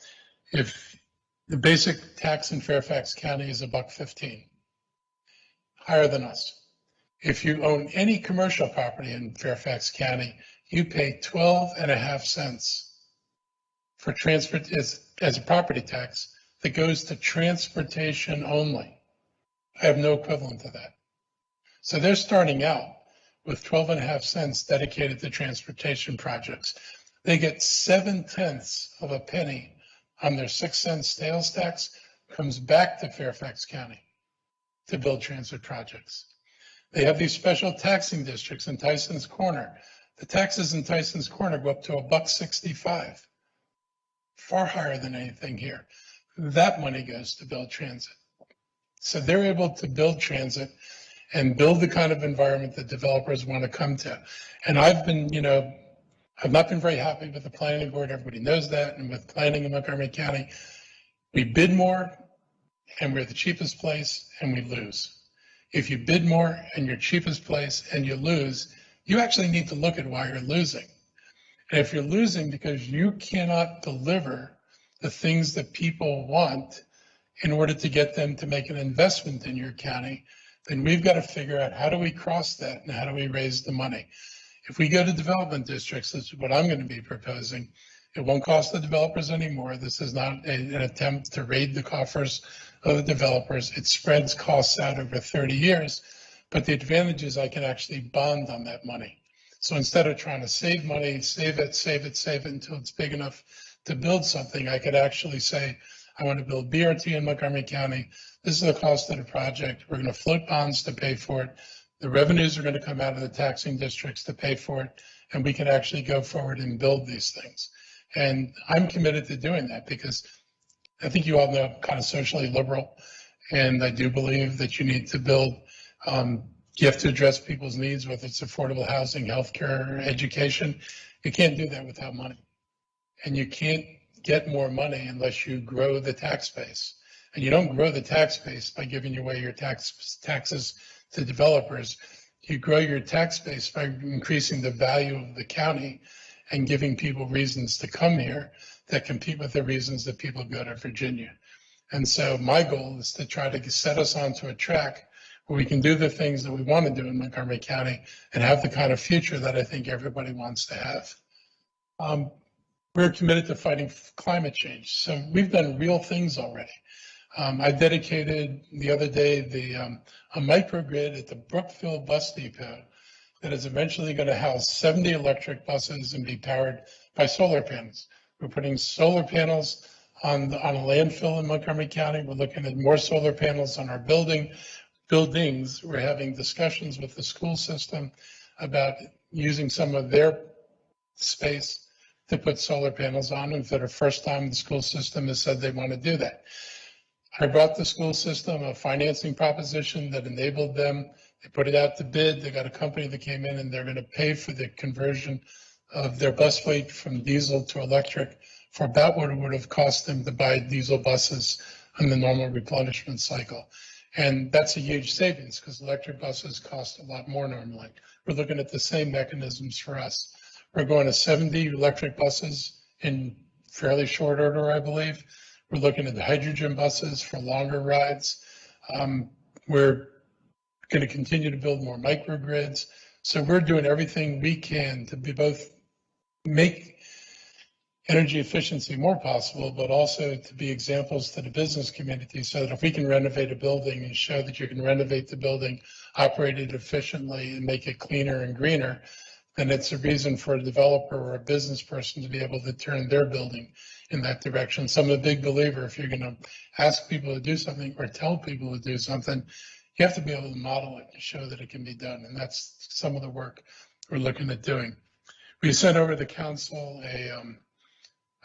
if the basic tax in Fairfax County is $1.15, higher than us. If you own any commercial property in Fairfax County, you pay 12.5 cents for transport as a property tax that goes to transportation only. I have no equivalent to that. So they're starting out with 12.5 cents dedicated to transportation projects. They get 0.7 of a penny on their 6 cent sales tax, comes back to Fairfax County to build transit projects. They have these special taxing districts in Tyson's Corner. The taxes in Tyson's Corner go up to $1.65, far higher than anything here. That money goes to build transit. So they're able to build transit and build the kind of environment that developers want to come to. And I've been, I've not been very happy with the planning board. Everybody knows that. And with planning in Montgomery County, we bid more and we're the cheapest place and we lose. If you bid more and you're cheapest place and you lose, you actually need to look at why you're losing. And if you're losing because you cannot deliver the things that people want in order to get them to make an investment in your county, then we've got to figure out how do we cross that and how do we raise the money. If we go to development districts, this is what I'm going to be proposing. It won't cost the developers anymore. This is not an attempt to raid the coffers of the developers. It spreads costs out over 30 years, but the advantage is I can actually bond on that money. So instead of trying to save money, save it until it's big enough to build something, I could actually say, I want to build BRT in Montgomery County. This is the cost of the project. We're going to float bonds to pay for it. The revenues are going to come out of the taxing districts to pay for it, and we can actually go forward and build these things. And I'm committed to doing that because I think you all know I'm kind of socially liberal, and I do believe that you need to build, you have to address people's needs, whether it's affordable housing, healthcare, education. You can't do that without money. And you can't get more money unless you grow the tax base. And you don't grow the tax base by giving away your taxes to developers. You grow your tax base by increasing the value of the county and giving people reasons to come here that compete with the reasons that people go to Virginia. And so my goal is to try to set us onto a track where we can do the things that we want to do in Montgomery County and have the kind of future that I think everybody wants to have. We're committed to fighting climate change. So we've done real things already. I dedicated the other day a microgrid at the Brookville bus depot that is eventually going to house 70 electric buses and be powered by solar panels. We're putting solar panels on a landfill in Montgomery County. We're looking at more solar panels on our buildings. We're having discussions with the school system about using some of their space to put solar panels on, and for the first time the school system has said they want to do that. I brought the school system a financing proposition that enabled them. They put it out to bid. They got a company that came in and they're going to pay for the conversion of their bus fleet from diesel to electric for about what it would have cost them to buy diesel buses on the normal replenishment cycle. And that's a huge savings because electric buses cost a lot more normally. We're looking at the same mechanisms for us. We're going to 70 electric buses in fairly short order, I believe. We're looking at the hydrogen buses for longer rides. We're going to continue to build more microgrids. So we're doing everything we can to be both make energy efficiency more possible, but also to be examples to the business community so that if we can renovate a building and show that you can renovate the building, operate it efficiently and make it cleaner and greener, then it's a reason for a developer or a business person to be able to turn their building in that direction. So I'm a big believer if you're going to ask people to do something or tell people to do something, you have to be able to model it and show that it can be done. And that's some of the work we're looking at doing. We sent over to the council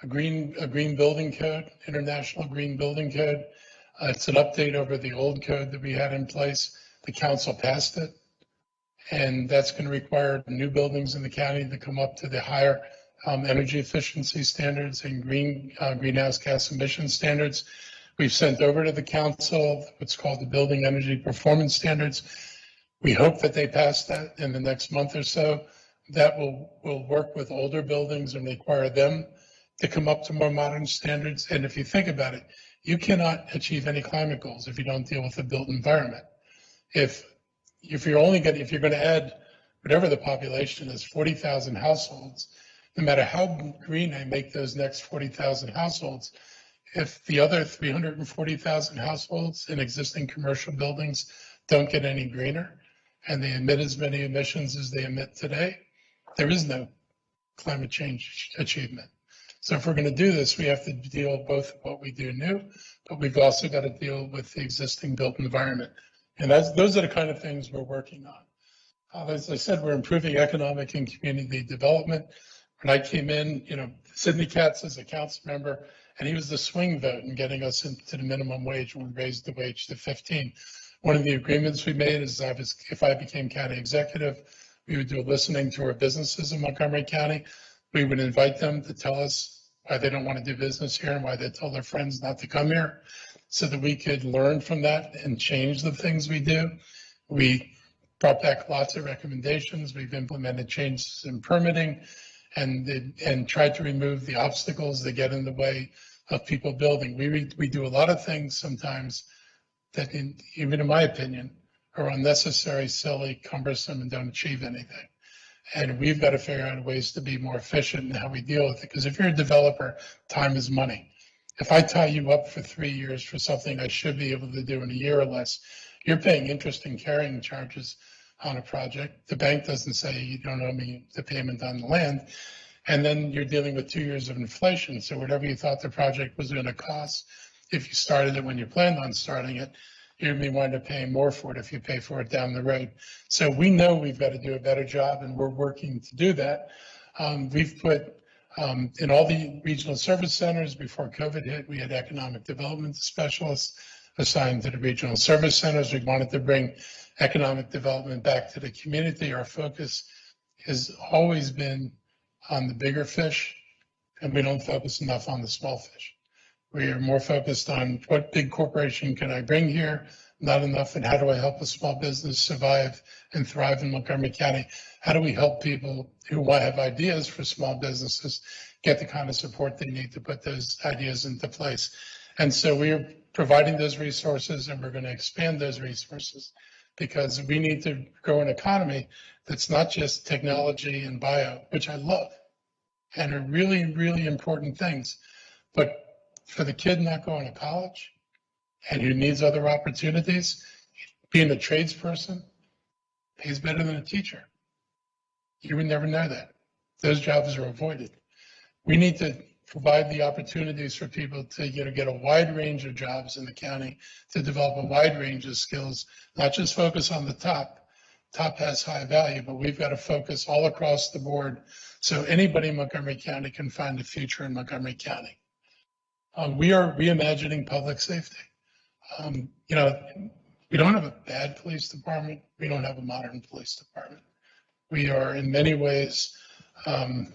a green building code, international green building code. It's an update over the old code that we had in place. The council passed it, and that's going to require new buildings in the county to come up to the higher energy efficiency standards and greenhouse gas emission standards. We've sent over to the council what's called the Building Energy Performance Standards. We hope that they pass that in the next month or so. That will work with older buildings and require them to come up to more modern standards. And if you think about it, you cannot achieve any climate goals if you don't deal with the built environment. If you're going to add whatever the population is, 40,000 households, no matter how green I make those next 40,000 households, if the other 340,000 households in existing commercial buildings don't get any greener and they emit as many emissions as they emit today, there is no climate change achievement. So if we're going to do this, we have to deal both with what we do new, but we've also got to deal with the existing built environment. And those are the kind of things we're working on. As I said, we're improving economic and community development. When I came in, Sidney Katz is a council member, and he was the swing vote in getting us into the minimum wage when we raised the wage to 15. One of the agreements we made is if I became county executive, we would do a listening tour of businesses in Montgomery County. We would invite them to tell us why they don't want to do business here and why they tell their friends not to come here, so that we could learn from that and change the things we do. We brought back lots of recommendations. We've implemented changes in permitting and tried to remove the obstacles that get in the way of people building. We do a lot of things sometimes that, even in my opinion, are unnecessary, silly, cumbersome, and don't achieve anything. And we've got to figure out ways to be more efficient in how we deal with it. Because if you're a developer, time is money. If I tie you up for 3 years for something I should be able to do in a year or less, you're paying interest and carrying charges on a project. The bank doesn't say you don't owe me the payment on the land. And then you're dealing with 2 years of inflation. So whatever you thought the project was going to cost, if you started it when you planned on starting it, you're going to be wind up paying more for it if you pay for it down the road. So we know we've got to do a better job, and we're working to do that. We've put in all the regional service centers before COVID hit, we had economic development specialists assigned to the regional service centers. We wanted to bring economic development back to the community. Our focus has always been on the bigger fish, and we don't focus enough on the small fish. We are more focused on what big corporation can I bring here, not enough, and how do I help a small business survive and thrive in Montgomery County? How do we help people who have ideas for small businesses get the kind of support they need to put those ideas into place? And so we're providing those resources, and we're going to expand those resources, because we need to grow an economy that's not just technology and bio, which I love and are really, really important things. But for the kid not going to college and who needs other opportunities, being a tradesperson pays better than a teacher. You would never know that. Those jobs are avoided. We need to provide the opportunities for people to get a wide range of jobs in the county, to develop a wide range of skills, not just focus on the top. Top has high value, but we've got to focus all across the board so anybody in Montgomery County can find a future in Montgomery County. We are reimagining public safety. We don't have a bad police department. We don't have a modern police department. We are in many ways, when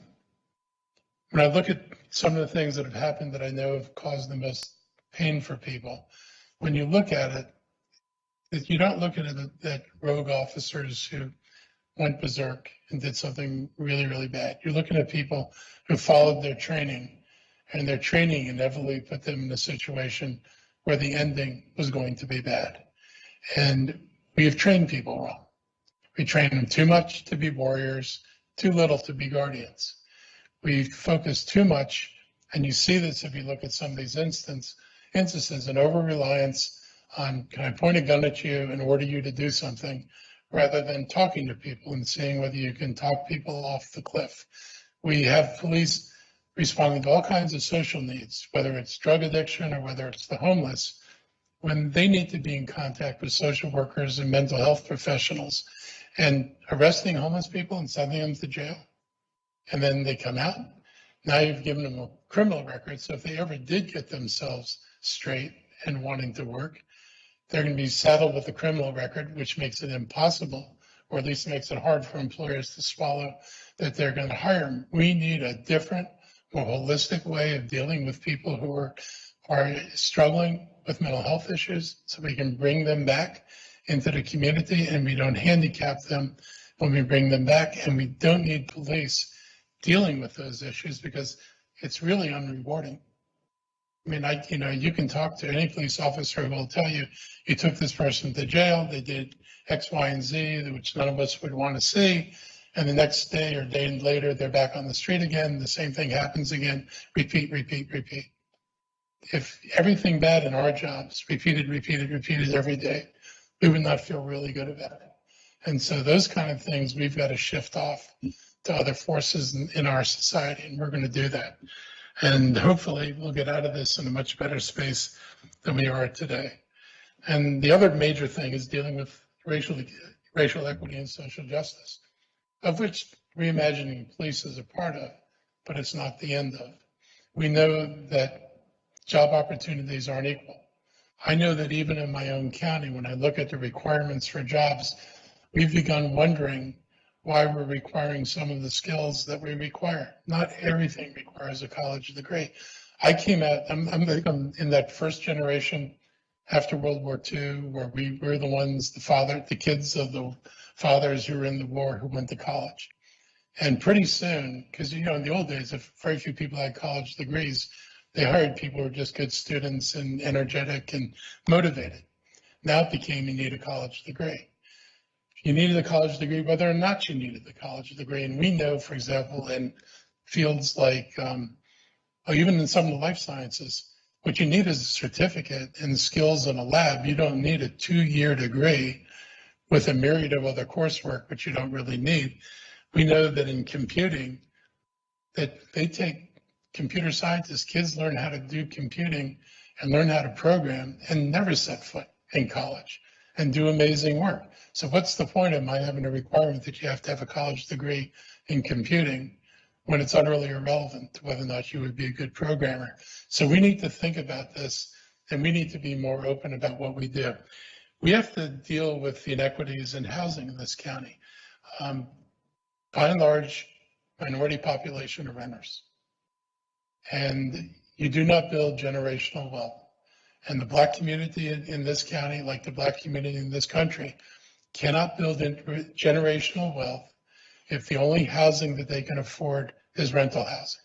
I look at some of the things that have happened that I know have caused the most pain for people, when you look at it, you don't look at it at rogue officers who went berserk and did something really, really bad. You're looking at people who followed their training, and their training inevitably put them in a situation where the ending was going to be bad. And we have trained people wrong. We train them too much to be warriors, too little to be guardians. We focus too much, and you see this if you look at some of these instances, an over-reliance on, can I point a gun at you and order you to do something, rather than talking to people and seeing whether you can talk people off the cliff. We have police responding to all kinds of social needs, whether it's drug addiction or whether it's the homeless, when they need to be in contact with social workers and mental health professionals, and arresting homeless people and sending them to jail. And then they come out Now you've given them a criminal record. So if they ever did get themselves straight and wanting to work, they're going to be saddled with a criminal record, which makes it impossible, or at least makes it hard for employers to swallow that they're going to hire them. We need a different, more holistic way of dealing with people who are struggling with mental health issues, so we can bring them back into the community and we don't handicap them when we bring them back. And we don't need police dealing with those issues because it's really unrewarding. I mean, you can talk to any police officer who will tell you, you took this person to jail, they did X, Y, and Z, which none of us would want to see. And the next day or day later, they're back on the street again. The same thing happens again. Repeat, repeat, repeat. If everything bad in our jobs repeated every day, we would not feel really good about it. And so those kind of things we've got to shift off to other forces in our society, and we're going to do that. And hopefully we'll get out of this in a much better space than we are today. And the other major thing is dealing with racial equity and social justice, of which reimagining police is a part of, but it's not the end of. We know that job opportunities aren't equal. I know that even in my own county, when I look at the requirements for jobs, we've begun wondering why we're requiring some of the skills that we require. Not everything requires a college degree. I came out, I'm in that first generation after World War II, where we were the ones, the kids of the fathers who were in the war who went to college. And pretty soon, because in the old days, if very few people had college degrees, they hired people who were just good students and energetic and motivated. Now it became you need a college degree. You needed a college degree whether or not you needed the college degree. And we know, for example, in fields like, even in some of the life sciences, what you need is a certificate and skills in a lab. You don't need a 2-year degree with a myriad of other coursework, which you don't really need. We know that in computing, that they take computer scientists, kids learn how to do computing and learn how to program and never set foot in college and do amazing work. So what's the point of my having a requirement that you have to have a college degree in computing when it's utterly irrelevant to whether or not you would be a good programmer? So we need to think about this, and we need to be more open about what we do. We have to deal with the inequities in housing in this county. By and large, minority population are renters. And you do not build generational wealth. And the Black community in this county, like the Black community in this country, cannot build generational wealth if the only housing that they can afford is rental housing.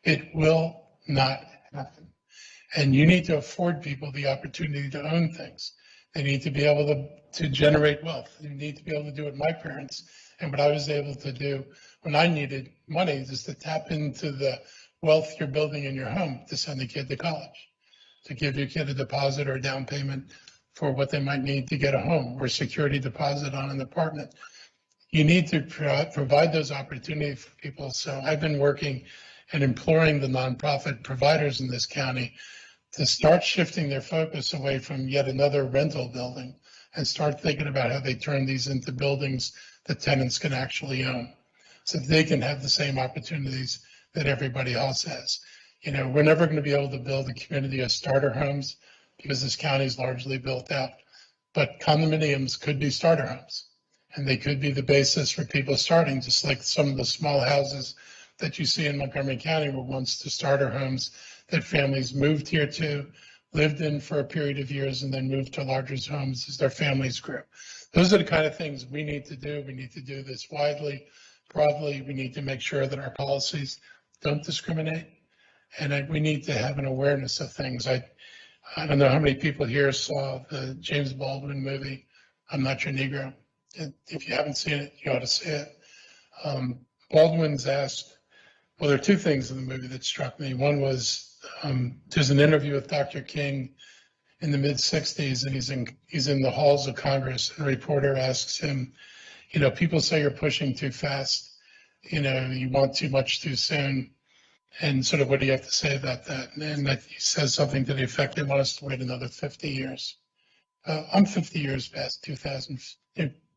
It will not happen. And you need to afford people the opportunity to own things. They need to be able to generate wealth. You need to be able to do what my parents and what I was able to do when I needed money, is to tap into the wealth you're building in your home to send a kid to college, to give your kid a deposit or a down payment for what they might need to get a home, or security deposit on an apartment. You need to provide those opportunities for people. So I've been working and imploring the nonprofit providers in this county to start shifting their focus away from yet another rental building and start thinking about how they turn these into buildings that tenants can actually own, so that they can have the same opportunities that everybody else has. We're never going to be able to build a community of starter homes because this county is largely built out, but condominiums could be starter homes, and they could be the basis for people starting, just like some of the small houses that you see in Montgomery County were once the starter homes that families moved here to, lived in for a period of years, and then moved to larger homes as their families grew. Those are the kind of things we need to do. We need to do this widely, broadly. We need to make sure that our policies don't discriminate, and we need to have an awareness of things. I don't know how many people here saw the James Baldwin movie, I'm Not Your Negro. If you haven't seen it, you ought to see it. Baldwin's asked, well, there are two things in the movie that struck me. One was there's an interview with Dr. King in the mid-'60s, and he's in the halls of Congress, and a reporter asks him, people say you're pushing too fast, you want too much too soon, and sort of what do you have to say about that? And he says something to the effect, they want us to wait another 50 years. I'm 50 years past 2000,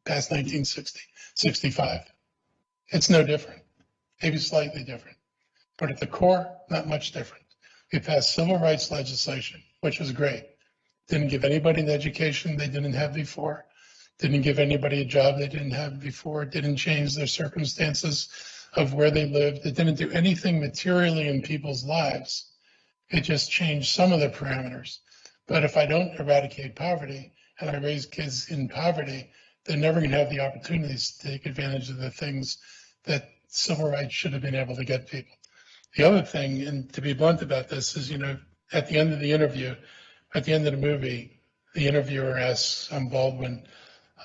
past 1960, 65. It's no different, maybe slightly different. But at the core, not much different. We passed civil rights legislation, which was great. Didn't give anybody the education they didn't have before. Didn't give anybody a job they didn't have before. Didn't change their circumstances of where they lived. It didn't do anything materially in people's lives. It just changed some of the parameters. But if I don't eradicate poverty and I raise kids in poverty, they're never going to have the opportunities to take advantage of the things that civil rights should have been able to get people. The other thing, and to be blunt about this, is, at the end of the interview, at the end of the movie, the interviewer asks Baldwin,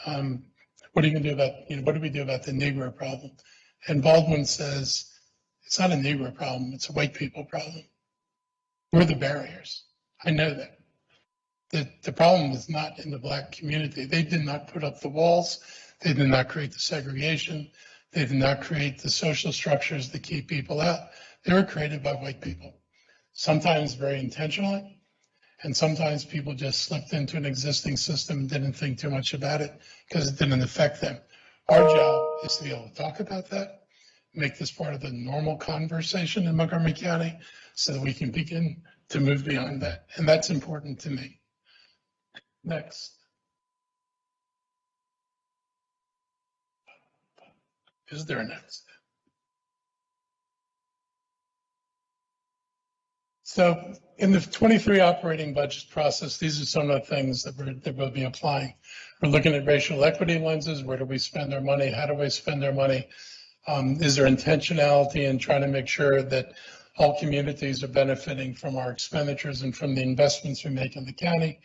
what are you going to do about, what do we do about the Negro problem? And Baldwin says, it's not a Negro problem, it's a white people problem. We're the barriers. I know that. The problem is not in the Black community. They did not put up the walls. They did not create the segregation. They did not create the social structures that keep people out. They were created by white people, sometimes very intentionally, and sometimes people just slipped into an existing system and didn't think too much about it because it didn't affect them. Our job is to be able to talk about that, make this part of the normal conversation in Montgomery County so that we can begin to move beyond that. And that's important to me. Next. Is there a next? So in the 23 operating budget process, these are some of the things that we'll be applying. We're looking at racial equity lenses. Where do we spend our money? How do we spend our money? Is there intentionality in trying to make sure that all communities are benefiting from our expenditures and from the investments we make in the county?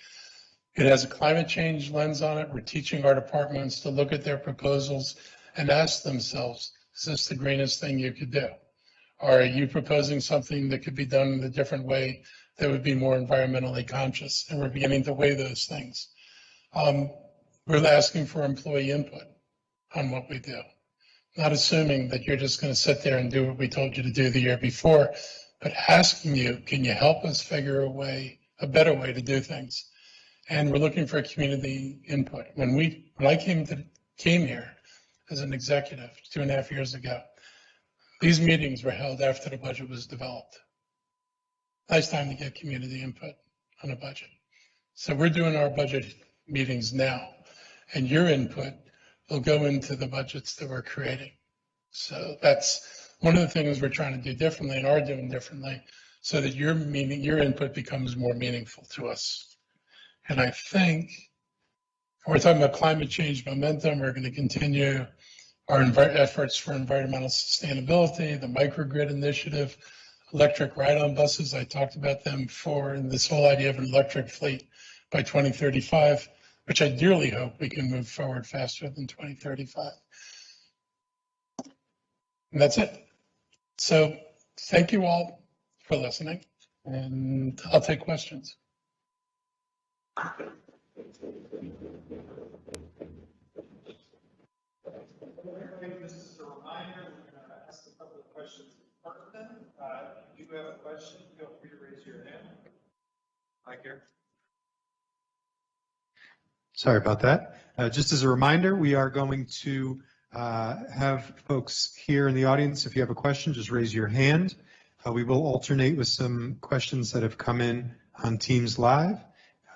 It has a climate change lens on it. We're teaching our departments to look at their proposals and ask themselves, is this the greenest thing you could do? Or are you proposing something that could be done in a different way that would be more environmentally conscious? And we're beginning to weigh those things. We're asking for employee input on what we do. Not assuming that you're just going to sit there and do what we told you to do the year before, but asking you, can you help us figure a better way to do things? And we're looking for community input. When I came here as an executive 2.5 years ago, these meetings were held after the budget was developed. Nice time to get community input on a budget. So we're doing our budget meetings now, and your input will go into the budgets that we're creating. So that's one of the things we're trying to do differently and are doing differently so that your input becomes more meaningful to us. And I think we're talking about climate change momentum. We're going to continue our efforts for environmental sustainability, the microgrid initiative, electric ride-on buses. I talked about them before, and this whole idea of an electric fleet by 2035, which I dearly hope we can move forward faster than 2035. And that's it. So thank you all for listening, and I'll take questions. This is a reminder, we're going to ask a couple of questions in person. If you do have a question, feel free to raise your hand. Mike here. Sorry about that. Just as a reminder, we are going to have folks here in the audience. If you have a question, just raise your hand. We will alternate with some questions that have come in on Teams Live.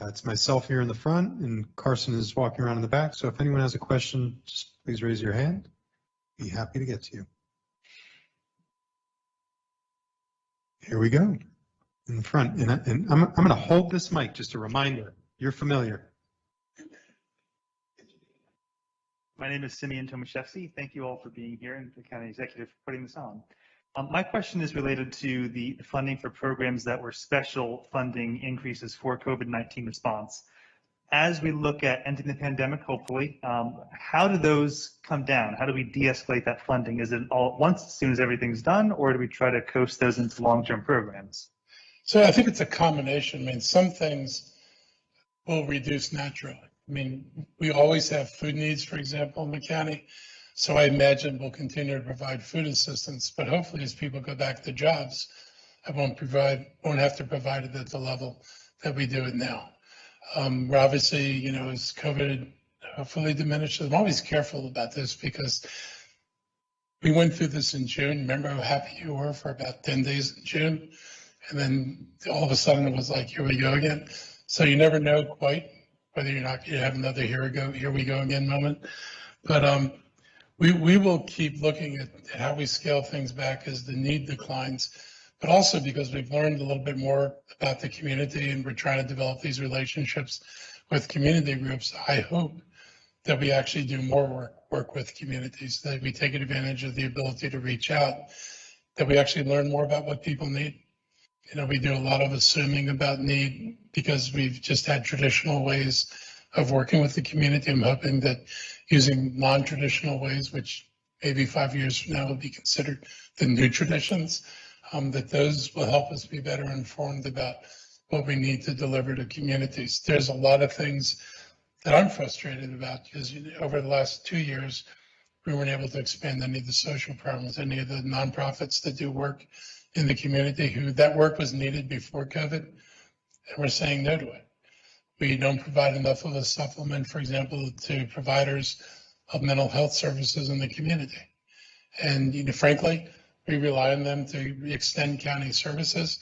It's myself here in the front, and Carson is walking around in the back. So if anyone has a question, just please raise your hand. Be happy to get to you. Here we go, in the front. And I'm going to hold this mic, just a reminder. You're familiar. My name is Simeon Tomaszewski. Thank you all for being here and the county executive for putting this on. My question is related to the funding for programs that were special funding increases for COVID-19 response. As we look at ending the pandemic, hopefully, how do those come down? How do we de-escalate that funding? Is it all at once as soon as everything's done, or do we try to coast those into long-term programs? So I think it's a combination. I mean, some things will reduce naturally. I mean, we always have food needs, for example, in the county. So I imagine we'll continue to provide food assistance, but hopefully as people go back to jobs, I won't have to provide it at the level that we do it now. We're obviously, as COVID hopefully diminishes, I'm always careful about this because We went through this in June. Remember how happy you were for about 10 days in June? And then all of a sudden it was like, here we go again. So you never know quite whether you're not going to have another here we go again moment. But we will keep looking at how we scale things back as the need declines, but also because we've learned a little bit more about the community and we're trying to develop these relationships with community groups. I hope that we actually do more work with communities, that we take advantage of the ability to reach out, that we actually learn more about what people need. You know, we do a lot of assuming about need because we've just had traditional ways of working with the community. I'm hoping that using non-traditional ways, which maybe 5 years from now will be considered the new traditions, that those will help us be better informed about what we need to deliver to communities. There's a lot of things that I'm frustrated about because over the last 2 years, we weren't able to expand any of the social programs, any of the nonprofits that do work in the community that work was needed before COVID, and we're saying no to it. We don't provide enough of a supplement, for example, to providers of mental health services in the community. And frankly, we rely on them to extend county services,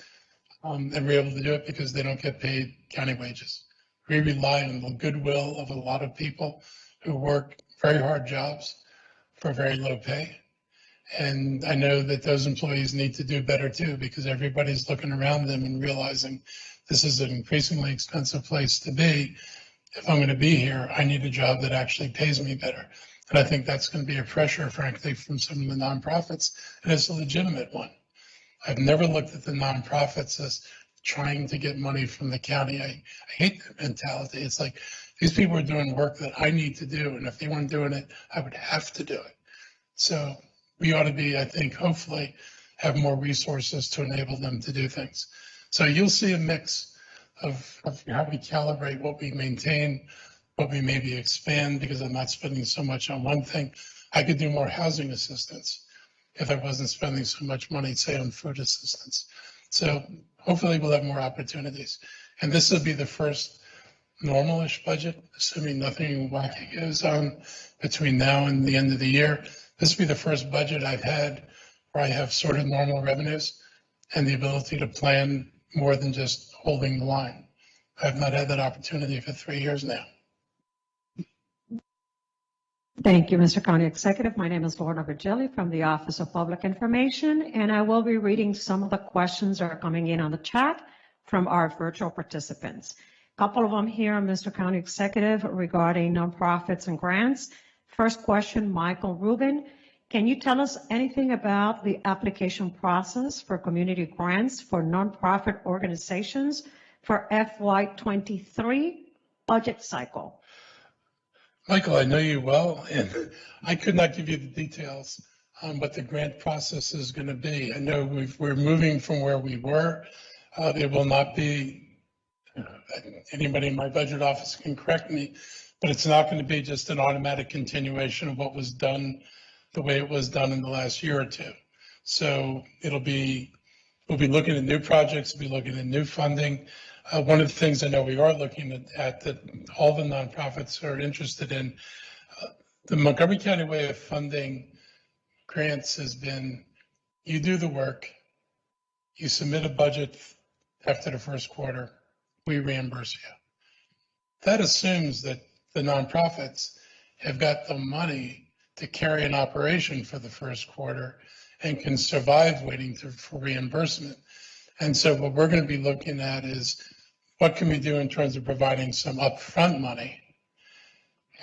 and we're able to do it because they don't get paid county wages. We rely on the goodwill of a lot of people who work very hard jobs for very low pay. And I know that those employees need to do better too, because everybody's looking around them and realizing this is an increasingly expensive place to be. If I'm going to be here, I need a job that actually pays me better. And I think that's going to be a pressure, frankly, from some of the nonprofits, and it's a legitimate one. I've never looked at the nonprofits as trying to get money from the county. I hate that mentality. It's like these people are doing work that I need to do, and if they weren't doing it, I would have to do it. So we ought to be, I think, hopefully have more resources to enable them to do things. So you'll see a mix of how we calibrate what we maintain, what we maybe expand, because I'm not spending so much on one thing. I could do more housing assistance if I wasn't spending so much money, say, on food assistance. So hopefully we'll have more opportunities. And this will be the first normalish budget, assuming nothing wacky goes on between now and the end of the year. This will be the first budget I've had where I have sort of normal revenues and the ability to plan more than just holding the line. I've not had that opportunity for 3 years now. Thank you, Mr. County Executive. My name is Lorna Virgili from the Office of Public Information, and I will be reading some of the questions that are coming in on the chat from our virtual participants. A couple of them here, Mr. County Executive, regarding nonprofits and grants. First question, Michael Rubin. Can you tell us anything about the application process for community grants for nonprofit organizations for FY23 budget cycle? Michael, I know you well, and I could not give you the details on what the grant process is going to be. I know we're moving from where we were. It will not be, anybody in my budget office can correct me, but it's not going to be just an automatic continuation of what was done the way it was done in the last year or two. So we'll be looking at new projects, we'll be looking at new funding. One of the things I know we are looking at that all the nonprofits are interested in, the Montgomery County way of funding grants has been, you do the work, you submit a budget after the first quarter, we reimburse you. That assumes that the nonprofits have got the money to carry an operation for the first quarter and can survive waiting for reimbursement. And so what we're going to be looking at is what can we do in terms of providing some upfront money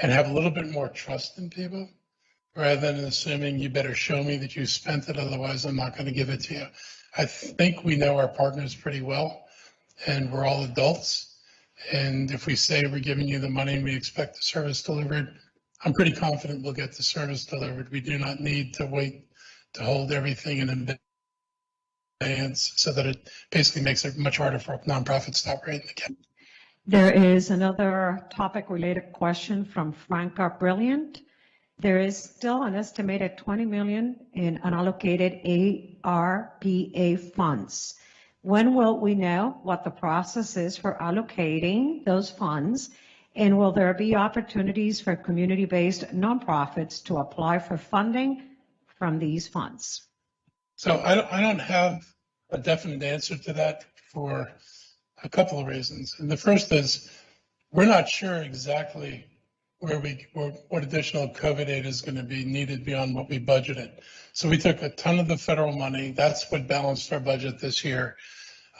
and have a little bit more trust in people rather than assuming you better show me that you spent it, otherwise I'm not going to give it to you. I think we know our partners pretty well and we're all adults. And if we say we're giving you the money and we expect the service delivered, I'm pretty confident we'll get the service delivered. We do not need to wait to hold everything in advance so that it basically makes it much harder for nonprofits to operate in the county. There is another topic-related question from Franca Brilliant. There is still an estimated $20 million in unallocated ARPA funds. When will we know what the process is for allocating those funds? And will there be opportunities for community-based nonprofits to apply for funding from these funds? So I don't have a definite answer to that for a couple of reasons. And the first is we're not sure exactly what additional COVID aid is going to be needed beyond what we budgeted. So we took a ton of the federal money. That's what balanced our budget this year.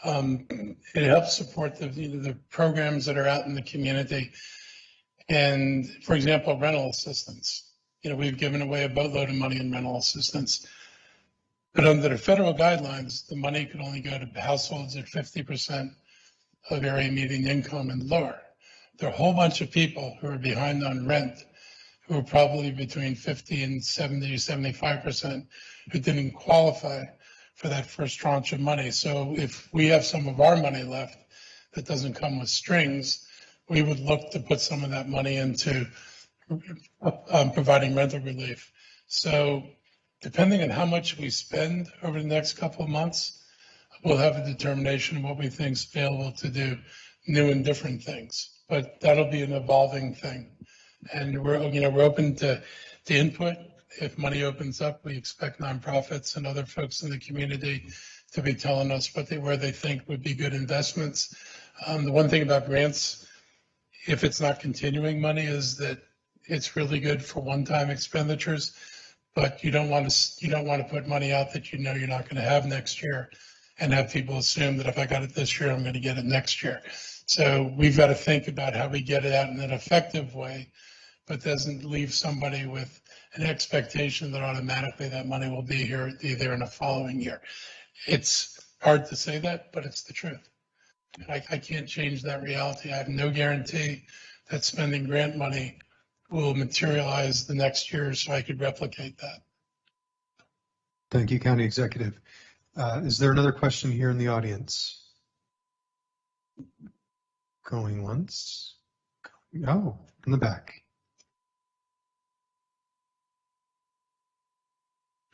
It helps support the programs that are out in the community. And for example, rental assistance. We've given away a boatload of money in rental assistance. But under the federal guidelines, the money could only go to households at 50% of area median income and lower. There are a whole bunch of people who are behind on rent, who are probably between 50 and 70, 75%, who didn't qualify for that first tranche of money. So if we have some of our money left that doesn't come with strings, we would look to put some of that money into providing rental relief. So depending on how much we spend over the next couple of months, we'll have a determination of what we think is available to do new and different things. But that'll be an evolving thing. And we're open to input. If money opens up, we expect nonprofits and other folks in the community to be telling us where they think would be good investments. The one thing about grants, if it's not continuing money, is that it's really good for one-time expenditures, but you don't want to put money out that you're not going to have next year and have people assume that if I got it this year, I'm going to get it next year. So we've got to think about how we get it out in an effective way, but doesn't leave somebody with an expectation that automatically that money will be there in the following year. It's hard to say that, but it's the truth. I can't change that reality. I have no guarantee that spending grant money will materialize the next year, so I could replicate that. Thank you, County Executive. Is there another question here in the audience? Going once. Oh, in the back.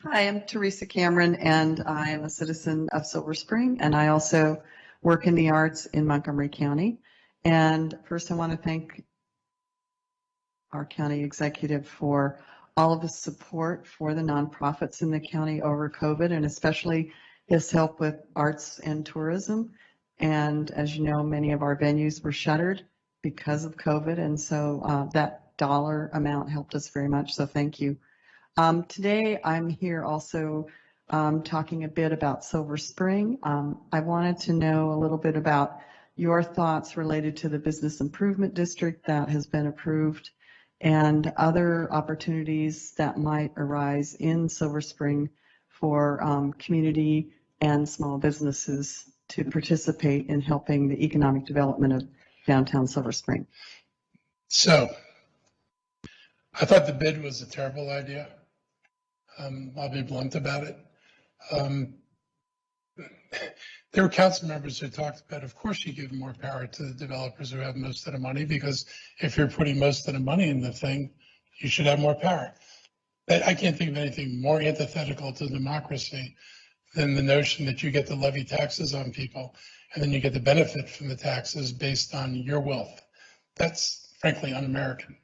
Hi, I'm Teresa Cameron, and I am a citizen of Silver Spring, and I also work in the arts in Montgomery County. And first, I want to thank our county executive for all of his support for the nonprofits in the county over COVID, and especially his help with arts and tourism. And as you know, many of our venues were shuttered because of COVID, and so that dollar amount helped us very much, so thank you. Today, I'm here also talking a bit about Silver Spring. I wanted to know a little bit about your thoughts related to the Business Improvement District that has been approved and other opportunities that might arise in Silver Spring for community and small businesses to participate in helping the economic development of downtown Silver Spring. So I thought the bid was a terrible idea. I'll be blunt about it. There were council members who talked about, of course, you give more power to the developers who have most of the money, because if you're putting most of the money in the thing, you should have more power. I can't think of anything more antithetical to democracy than the notion that you get to levy taxes on people and then you get the benefit from the taxes based on your wealth. That's frankly un-American.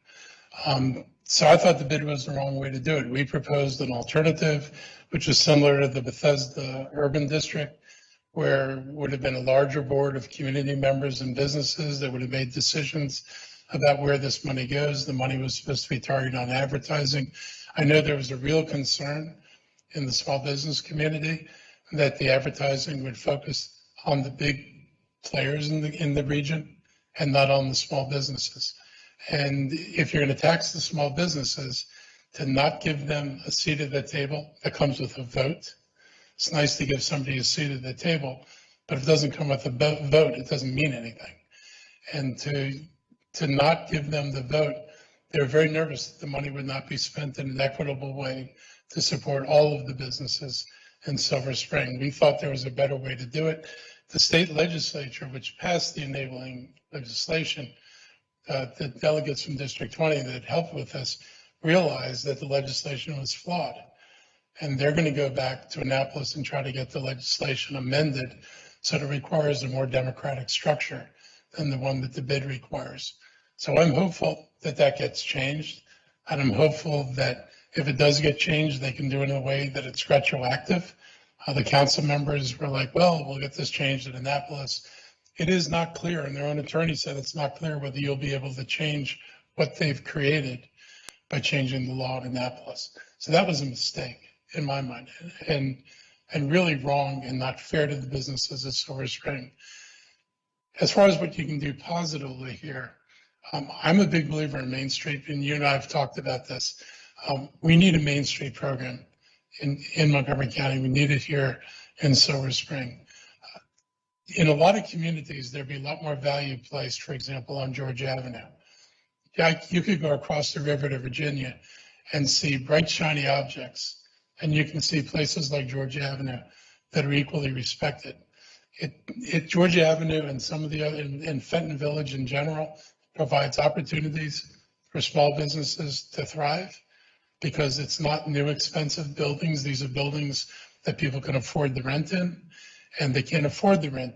So I thought the bid was the wrong way to do it. We proposed an alternative, which is similar to the Bethesda Urban District, where would have been a larger board of community members and businesses that would have made decisions about where this money goes. The money was supposed to be targeted on advertising. I know there was a real concern in the small business community that the advertising would focus on the big players in the region and not on the small businesses. And if you're going to tax the small businesses, to not give them a seat at the table that comes with a vote. It's nice to give somebody a seat at the table, but if it doesn't come with a vote, it doesn't mean anything. And to not give them the vote, they were very nervous that the money would not be spent in an equitable way to support all of the businesses in Silver Spring. We thought there was a better way to do it. The state legislature, which passed the enabling legislation, the delegates from District 20 that helped with this realized that the legislation was flawed. And they're going to go back to Annapolis and try to get the legislation amended so that it requires a more democratic structure than the one that the bid requires. So I'm hopeful that that gets changed. And I'm hopeful that If it does get changed, they can do it in a way that it's retroactive. The council members were like, well, we'll get this changed in Annapolis. It is not clear, and their own attorney said it's not clear whether you'll be able to change what they've created by changing the law in Annapolis. So that was a mistake in my mind, and really wrong and not fair to the businesses of Silver Spring. As far as what you can do positively here, I'm a big believer in Main Street, and you and I have talked about this. We need a Main Street program in Montgomery County. We need it here in Silver Spring. In a lot of communities, there'd be a lot more value placed, for example, on George Avenue. You could go across the river to Virginia and see bright, shiny objects, and you can see places like George Avenue that are equally respected. George Avenue and some of the other, and Fenton Village in general, provides opportunities for small businesses to thrive because it's not new, expensive buildings. These are buildings that people can afford the rent in, and they can't afford the rent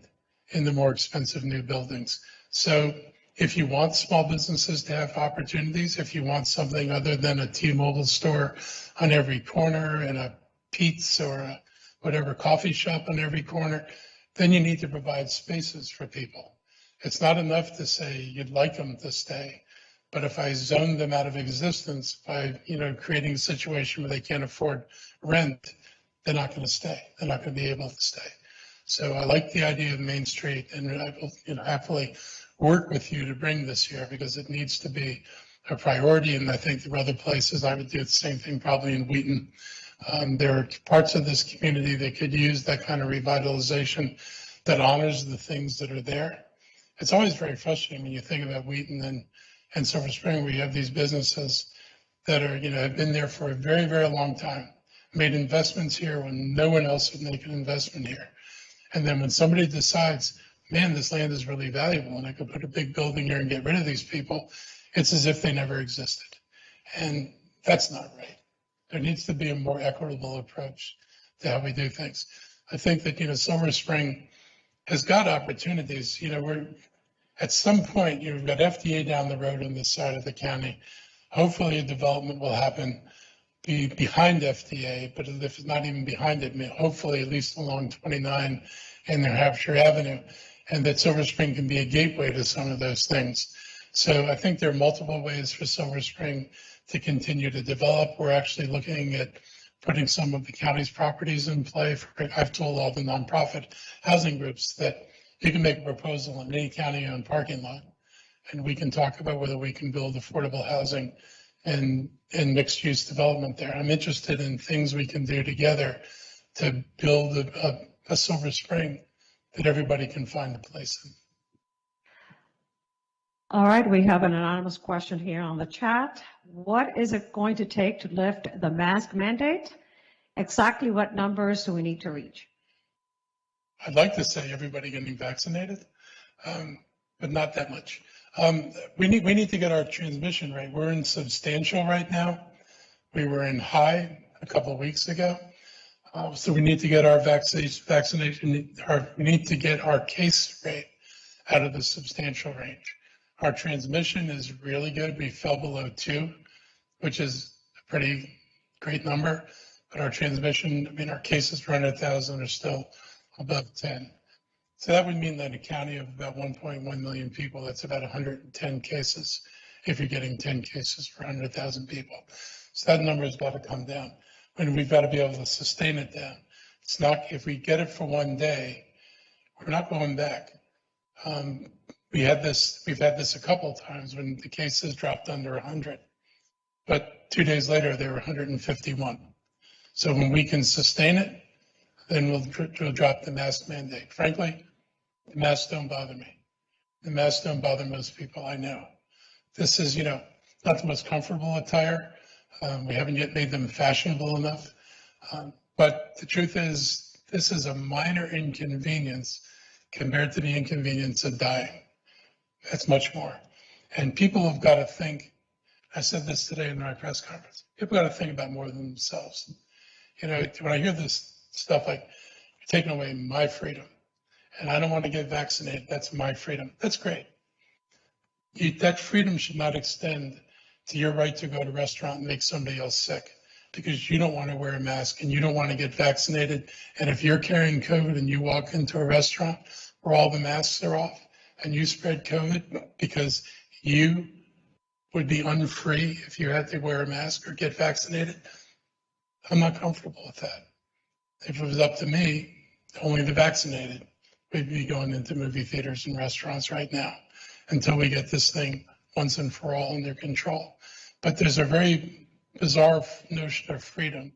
in the more expensive new buildings. So if you want small businesses to have opportunities, if you want something other than a T-Mobile store on every corner and a Pete's or a whatever coffee shop on every corner, then you need to provide spaces for people. It's not enough to say you'd like them to stay, but if I zone them out of existence by, creating a situation where they can't afford rent, they're not going to stay. They're not going to be able to stay. So I like the idea of Main Street, and I will, happily work with you to bring this here because it needs to be a priority. And I think there are other places I would do the same thing, probably in Wheaton. There are parts of this community that could use that kind of revitalization that honors the things that are there. It's always very frustrating when you think about Wheaton and Silver Spring, where you have these businesses that are, have been there for a very, very long time, made investments here when no one else would make an investment here. And then when somebody decides, man, this land is really valuable and I could put a big building here and get rid of these people, it's as if they never existed. And that's not right. There needs to be a more equitable approach to how we do things. I think that, Silver Spring has got opportunities. We're at some point, you've got FDA down the road on this side of the county. Hopefully a development will happen behind FDA, but if it's not even behind it, hopefully at least along 29 and New Hampshire Avenue, and that Silver Spring can be a gateway to some of those things. So I think there are multiple ways for Silver Spring to continue to develop. We're actually looking at putting some of the county's properties in play. I've told all the nonprofit housing groups that you can make a proposal on any county-owned parking lot, and we can talk about whether we can build affordable housing and mixed-use development there. I'm interested in things we can do together to build a Silver Spring that everybody can find a place in. All right, we have an anonymous question here on the chat. What is it going to take to lift the mask mandate? Exactly what numbers do we need to reach? I'd like to say everybody getting vaccinated, but not that much. We need to get our transmission rate. We're in substantial right now. We were in high a couple of weeks ago. So we need to get our we need to get our case rate out of the substantial range. Our transmission is really good. We fell below 2, which is a pretty great number, but our transmission, our cases per 100,000 are still above 10. So that would mean that a county of about 1.1 million people, that's about 110 cases if you're getting 10 cases per 100,000 people. So that number has got to come down, and we've got to be able to sustain it down. It's not, if we get it for one day, we're not going back. We've had this a couple of times when the cases dropped under 100, but 2 days later they were 151. So when we can sustain it, then we'll drop the mask mandate. Frankly, the masks don't bother me. The masks don't bother most people I know. This is, not the most comfortable attire. We haven't yet made them fashionable enough. But the truth is, this is a minor inconvenience compared to the inconvenience of dying. That's much more. And people have got to think, I said this today in my press conference, people got to think about more than themselves. When I hear this stuff like, you're taking away my freedom, and I don't want to get vaccinated, that's my freedom. That's great. That freedom should not extend to your right to go to a restaurant and make somebody else sick. because you don't want to wear a mask and you don't want to get vaccinated. And if you're carrying COVID and you walk into a restaurant where all the masks are off and you spread COVID because you would be unfree if you had to wear a mask or get vaccinated, I'm not comfortable with that. If it was up to me, only the vaccinated would be going into movie theaters and restaurants right now until we get this thing once and for all under control. But there's a very bizarre notion of freedom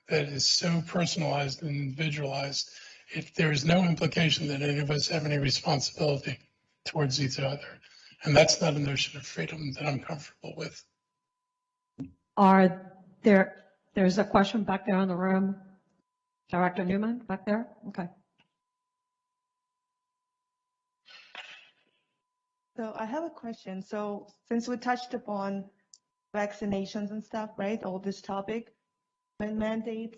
that is so personalized and individualized. There is no implication that any of us have any responsibility towards each other. And that's not a notion of freedom that I'm comfortable with. There's a question back there in the room. Director Newman, back there? Okay. So I have a question. So since we touched upon vaccinations and stuff, right, all this topic and mandates,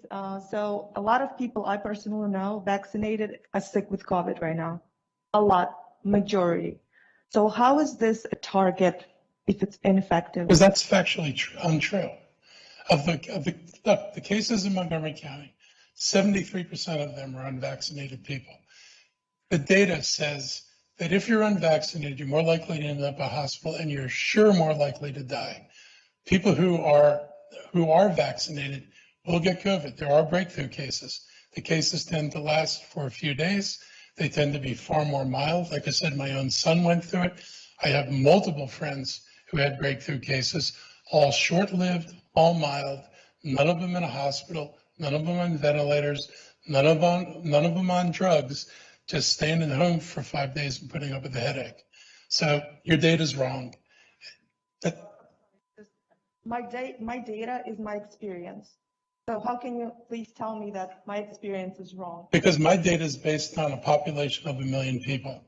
so a lot of people I personally know vaccinated are sick with COVID right now. A lot, majority. So how is this a target if it's ineffective? Because that's factually untrue. Of the cases in Montgomery County, 73% of them are unvaccinated people. The data says that if you're unvaccinated, you're more likely to end up in a hospital and you're sure more likely to die. People who are vaccinated will get COVID. There are breakthrough cases. The cases tend to last for a few days. They tend to be far more mild. Like I said, my own son went through it. I have multiple friends who had breakthrough cases, all short-lived, all mild, none of them in a hospital, none of them on ventilators, none of them on drugs, just staying at home for 5 days and putting up with the headache. So your data's wrong. My data is my experience. So how can you please tell me that my experience is wrong? Because my data is based on a population of 1 million people.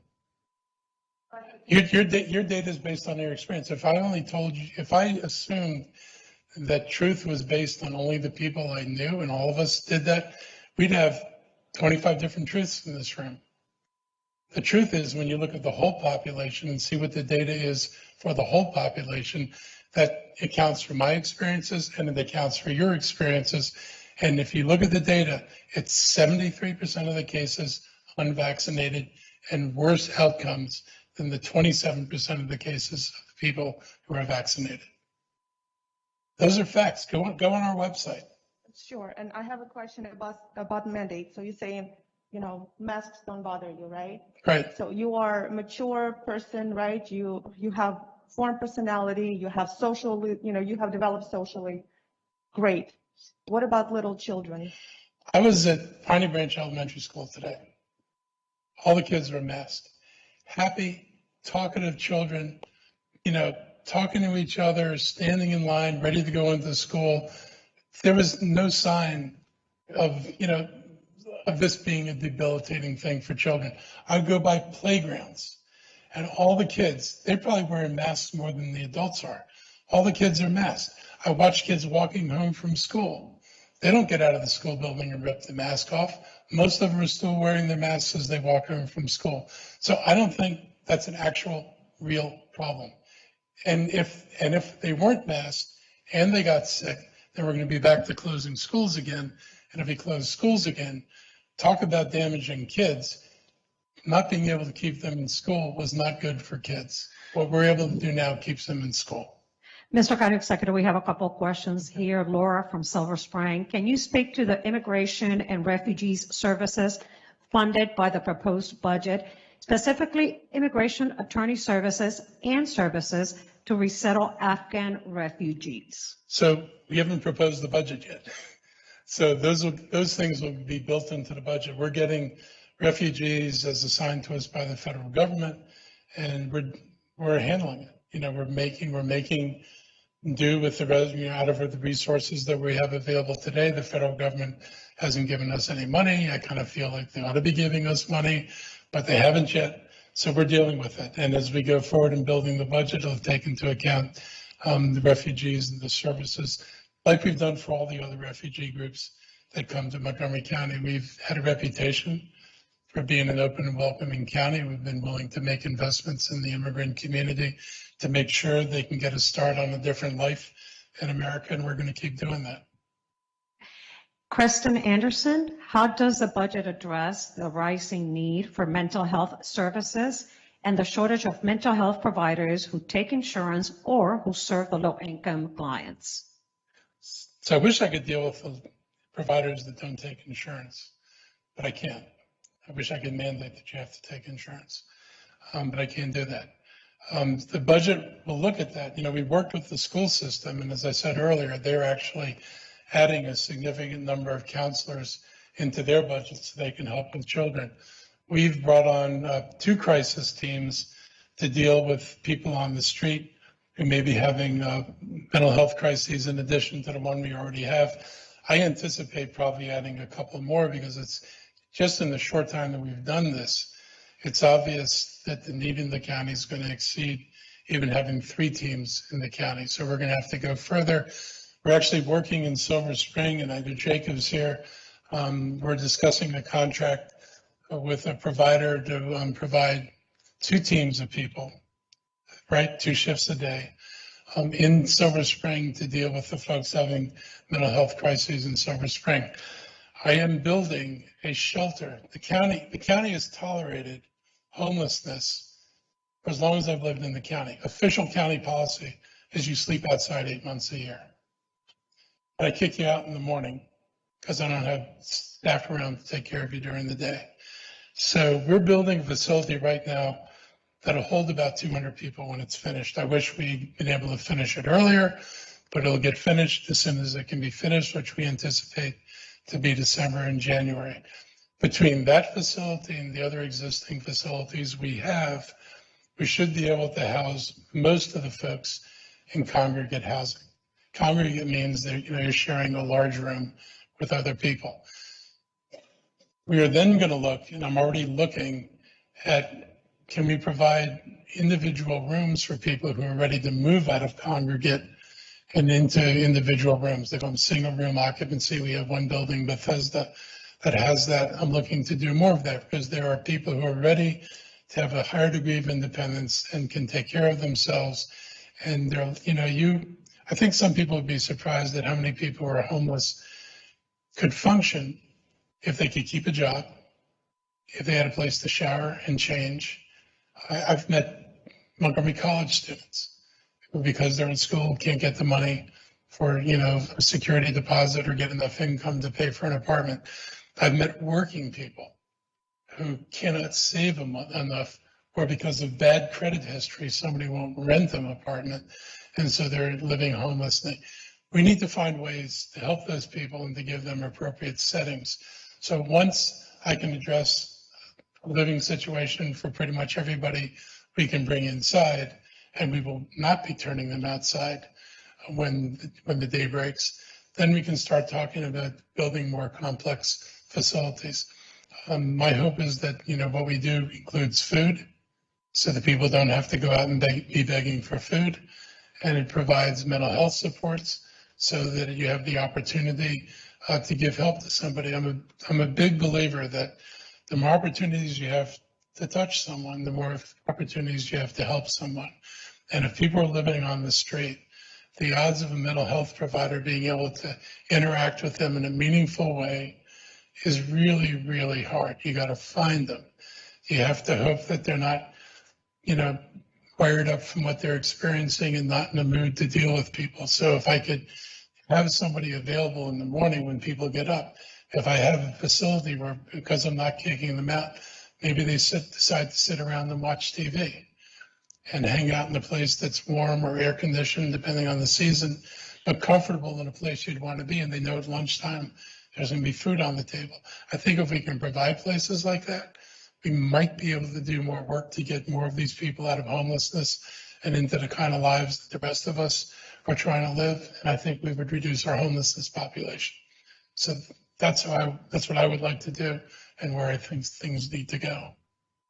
Your data is based on your experience. If I assumed that truth was based on only the people I knew and all of us did that, we'd have 25 different truths in this room. The truth is, when you look at the whole population and see what the data is for the whole population, that accounts for my experiences and it accounts for your experiences. And if you look at the data, it's 73% of the cases unvaccinated and worse outcomes than the 27% of the cases of people who are vaccinated. Those are facts. Go on our website. Sure. And I have a question about mandates. So you're saying, masks don't bother you, right? Right. So you are a mature person, right? You have formed personality, you have you have developed socially. Great. What about little children? I was at Piney Branch Elementary School today. All the kids were masked. Happy, talkative children, talking to each other, standing in line, ready to go into school. There was no sign of this being a debilitating thing for children. I would go by playgrounds and all the kids, they're probably wearing masks more than the adults are. All the kids are masked. I watch kids walking home from school. They don't get out of the school building and rip the mask off. Most of them are still wearing their masks as they walk home from school. So I don't think that's an actual real problem. And if they weren't masked and they got sick, then we're going to be back to closing schools again. And if we close schools again, talk about damaging kids. Not being able to keep them in school was not good for kids. What we're able to do now keeps them in school. Mr. County Executive, we have a couple of questions here. Laura from Silver Spring. Can you speak to the Immigration and Refugees Services funded by the proposed budget, specifically Immigration Attorney Services and services to resettle Afghan refugees? So we haven't proposed the budget yet. So those things will be built into the budget. We're getting refugees as assigned to us by the federal government, and we're handling it. We're making do with the out of the resources that we have available today. The federal government hasn't given us any money. I kind of feel like they ought to be giving us money, but they haven't yet. So we're dealing with it. And as we go forward in building the budget, it'll take into account the refugees and the services, like we've done for all the other refugee groups that come to Montgomery County. We've had a reputation for being an open and welcoming county. We've been willing to make investments in the immigrant community to make sure they can get a start on a different life in America, and we're going to keep doing that. Kristen Anderson, how does the budget address the rising need for mental health services and the shortage of mental health providers who take insurance or who serve the low-income clients? So I wish I could deal with the providers that don't take insurance, but I can't. I wish I could mandate that you have to take insurance, but I can't do that. The budget will look at that. You know, we worked with the school system, and as I said earlier, they're actually adding a significant number of counselors into their budget so they can help with children. We've brought on 2 crisis teams to deal with people on the street who may be having mental health crises in addition to the one we already have. I anticipate probably adding a couple more because it's just in the short time that we've done this, it's obvious that the need in the county is going to exceed even having 3 teams in the county. So we're going to have to go further. We're actually working in Silver Spring, and I know Jacob's here. We're discussing a contract with a provider to provide 2 teams of people, right? 2 shifts a day in Silver Spring to deal with the folks having mental health crises in Silver Spring. I am building a shelter. The county has tolerated homelessness for as long as I've lived in the county. Official county policy is you sleep outside 8 months a year. But I kick you out in the morning because I don't have staff around to take care of you during the day. So we're building a facility right now that'll hold about 200 people when it's finished. I wish we'd been able to finish it earlier, but it'll get finished as soon as it can be finished, which we anticipate to be December and January. Between that facility and the other existing facilities we have, we should be able to house most of the folks in congregate housing. Congregate means that you're sharing a large room with other people. We are then going to look, and I'm already looking at, can we provide individual rooms for people who are ready to move out of congregate and into individual rooms. They go single room occupancy. We have one building, Bethesda, that has that. I'm looking to do more of that because there are people who are ready to have a higher degree of independence and can take care of themselves. And they're, I think some people would be surprised at how many people who are homeless could function if they could keep a job, if they had a place to shower and change. I've met Montgomery College students who, because they're in school, can't get the money for, a security deposit or get enough income to pay for an apartment. I've met working people who cannot save enough, or because of bad credit history, somebody won't rent them an apartment, and so they're living homelessly. We need to find ways to help those people and to give them appropriate settings. So once I can address a living situation for pretty much everybody we can bring inside, and we will not be turning them outside when the day breaks, then we can start talking about building more complex facilities. My hope is that, what we do includes food, so that people don't have to go out and be begging for food, and it provides mental health supports so that you have the opportunity to give help to somebody. I'm a big believer that the more opportunities you have to touch someone, the more opportunities you have to help someone. And if people are living on the street, the odds of a mental health provider being able to interact with them in a meaningful way is really, really hard. You got to find them. You have to hope that they're not, wired up from what they're experiencing and not in the mood to deal with people. So if I could have somebody available in the morning when people get up, if I have a facility where, because I'm not kicking them out, maybe they decide to sit around and watch TV and hang out in a place that's warm or air conditioned, depending on the season, but comfortable in a place you'd want to be. And they know at lunchtime there's going to be food on the table. I think if we can provide places like that, we might be able to do more work to get more of these people out of homelessness and into the kind of lives that the rest of us are trying to live. And I think we would reduce our homelessness population. So that's what I would like to do and where I think things need to go.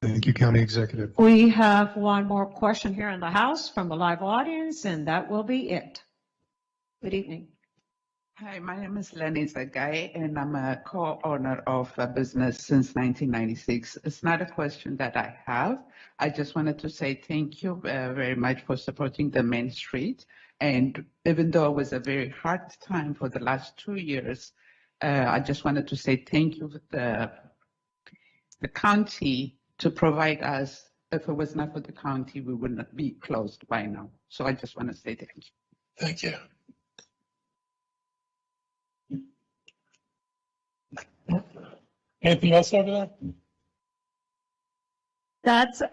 Thank you, County Executive. We have one more question here in the House from the live audience, and that will be it. Good evening. Hi, my name is Lenny Zagay, and I'm a co-owner of a business since 1996. It's not a question that I have. I just wanted to say thank you very much for supporting the Main Street. And even though it was a very hard time for the last 2 years, I just wanted to say thank you to the county to provide us. If it was not for the county, we would not be closed by now. So I just want to say thank you. Thank you. Anything else over there?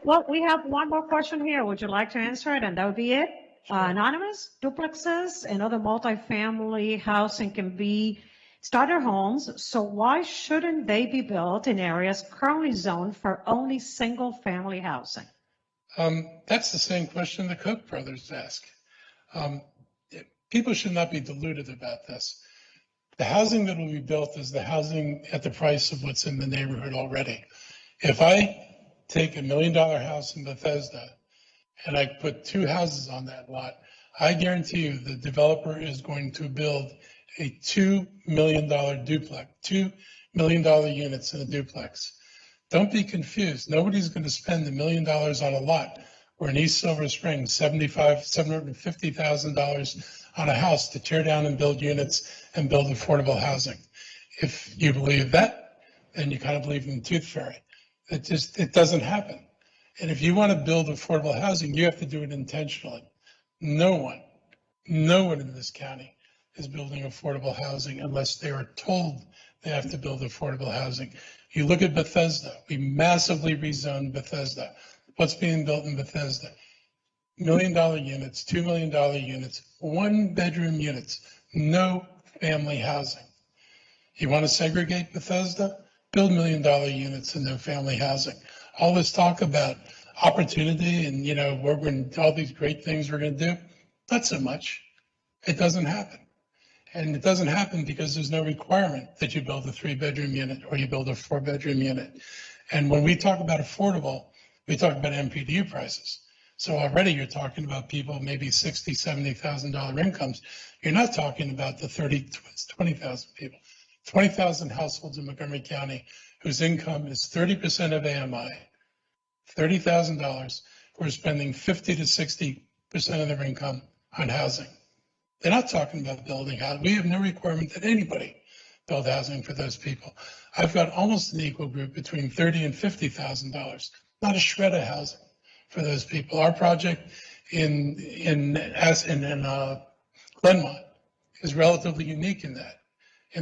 Well, we have one more question here. Would you like to answer it? And that would be it. Anonymous, duplexes and other multifamily housing can be starter homes. So why shouldn't they be built in areas currently zoned for only single family housing? That's the same question the Koch brothers ask. People should not be deluded about this. The housing that will be built is the housing at the price of what's in the neighborhood already. If I take $1 million house in Bethesda and I put 2 houses on that lot, I guarantee you the developer is going to build a $2 million duplex, $2 million units in a duplex. Don't be confused. Nobody's going to spend $1 million on a lot where in East Silver Spring, $750,000 on a house to tear down and build units and build affordable housing. If you believe that, then you kind of believe in the tooth fairy. It doesn't happen. And if you want to build affordable housing, you have to do it intentionally. No one in this county is building affordable housing unless they are told they have to build affordable housing. You look at Bethesda, we massively rezoned Bethesda. What's being built in Bethesda? $1 million units, $2 million units, 1-bedroom units, no family housing. You want to segregate Bethesda? Build $1 million units and no family housing. All this talk about opportunity and, we're going to all these great things we're going to do, not so much. It doesn't happen. And it doesn't happen because there's no requirement that you build a 3-bedroom unit or you build a 4-bedroom unit. And when we talk about affordable, we talk about MPDU prices. So already you're talking about people maybe $60,000, $70,000 incomes. You're not talking about the 20,000 people, 20,000 households in Montgomery County whose income is 30% of AMI, $30,000, who are spending 50 to 60% of their income on housing. They're not talking about building housing. We have no requirement that anybody build housing for those people. I've got almost an equal group between $30,000 and $50,000, not a shred of housing for those people. Our project in Glenmont is relatively unique in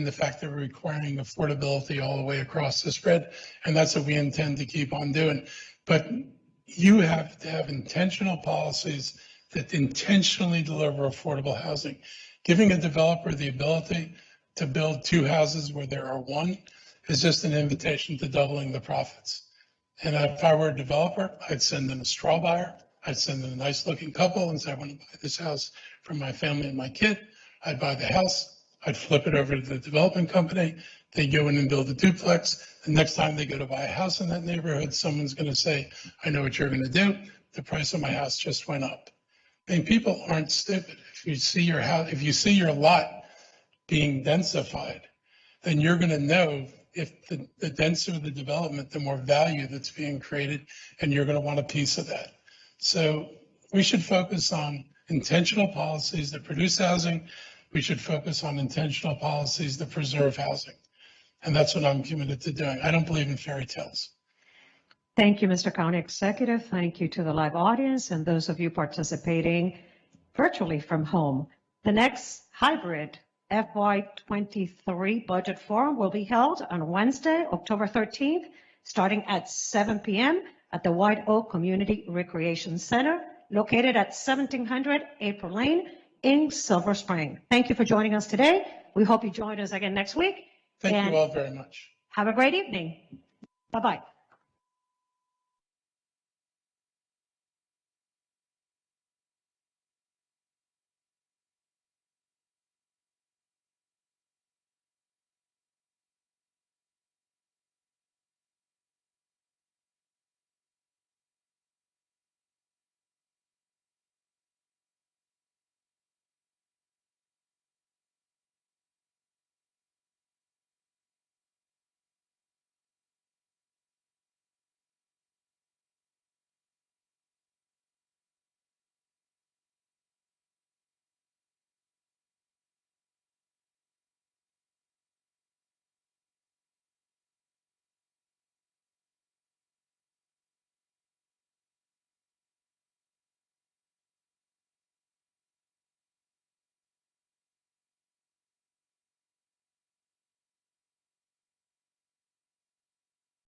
the fact that we're requiring affordability all the way across the spread, and that's what we intend to keep on doing. But you have to have intentional policies that intentionally deliver affordable housing. Giving a developer the ability to build 2 houses where there are 1 is just an invitation to doubling the profits. And if I were a developer, I'd send them a straw buyer. I'd send them a nice looking couple and say, I want to buy this house for my family and my kid. I'd buy the house. I'd flip it over to the development company. They go in and build a duplex. The next time they go to buy a house in that neighborhood, someone's going to say, I know what you're going to do. The price of my house just went up. I mean, people aren't stupid. If you see your house, if you see your lot being densified, then you're going to know if the denser the development, the more value that's being created, and you're going to want a piece of that. So we should focus on intentional policies that produce housing. We should focus on intentional policies that preserve housing. And that's what I'm committed to doing. I don't believe in fairy tales. Thank you, Mr. County Executive. Thank you to the live audience and those of you participating virtually from home. The next hybrid FY23 budget forum will be held on Wednesday, October 13th, starting at 7 p.m. at the White Oak Community Recreation Center, located at 1700 April Lane in Silver Spring. Thank you for joining us today. We hope you join us again next week. Thank you all very much. Have a great evening. Bye-bye.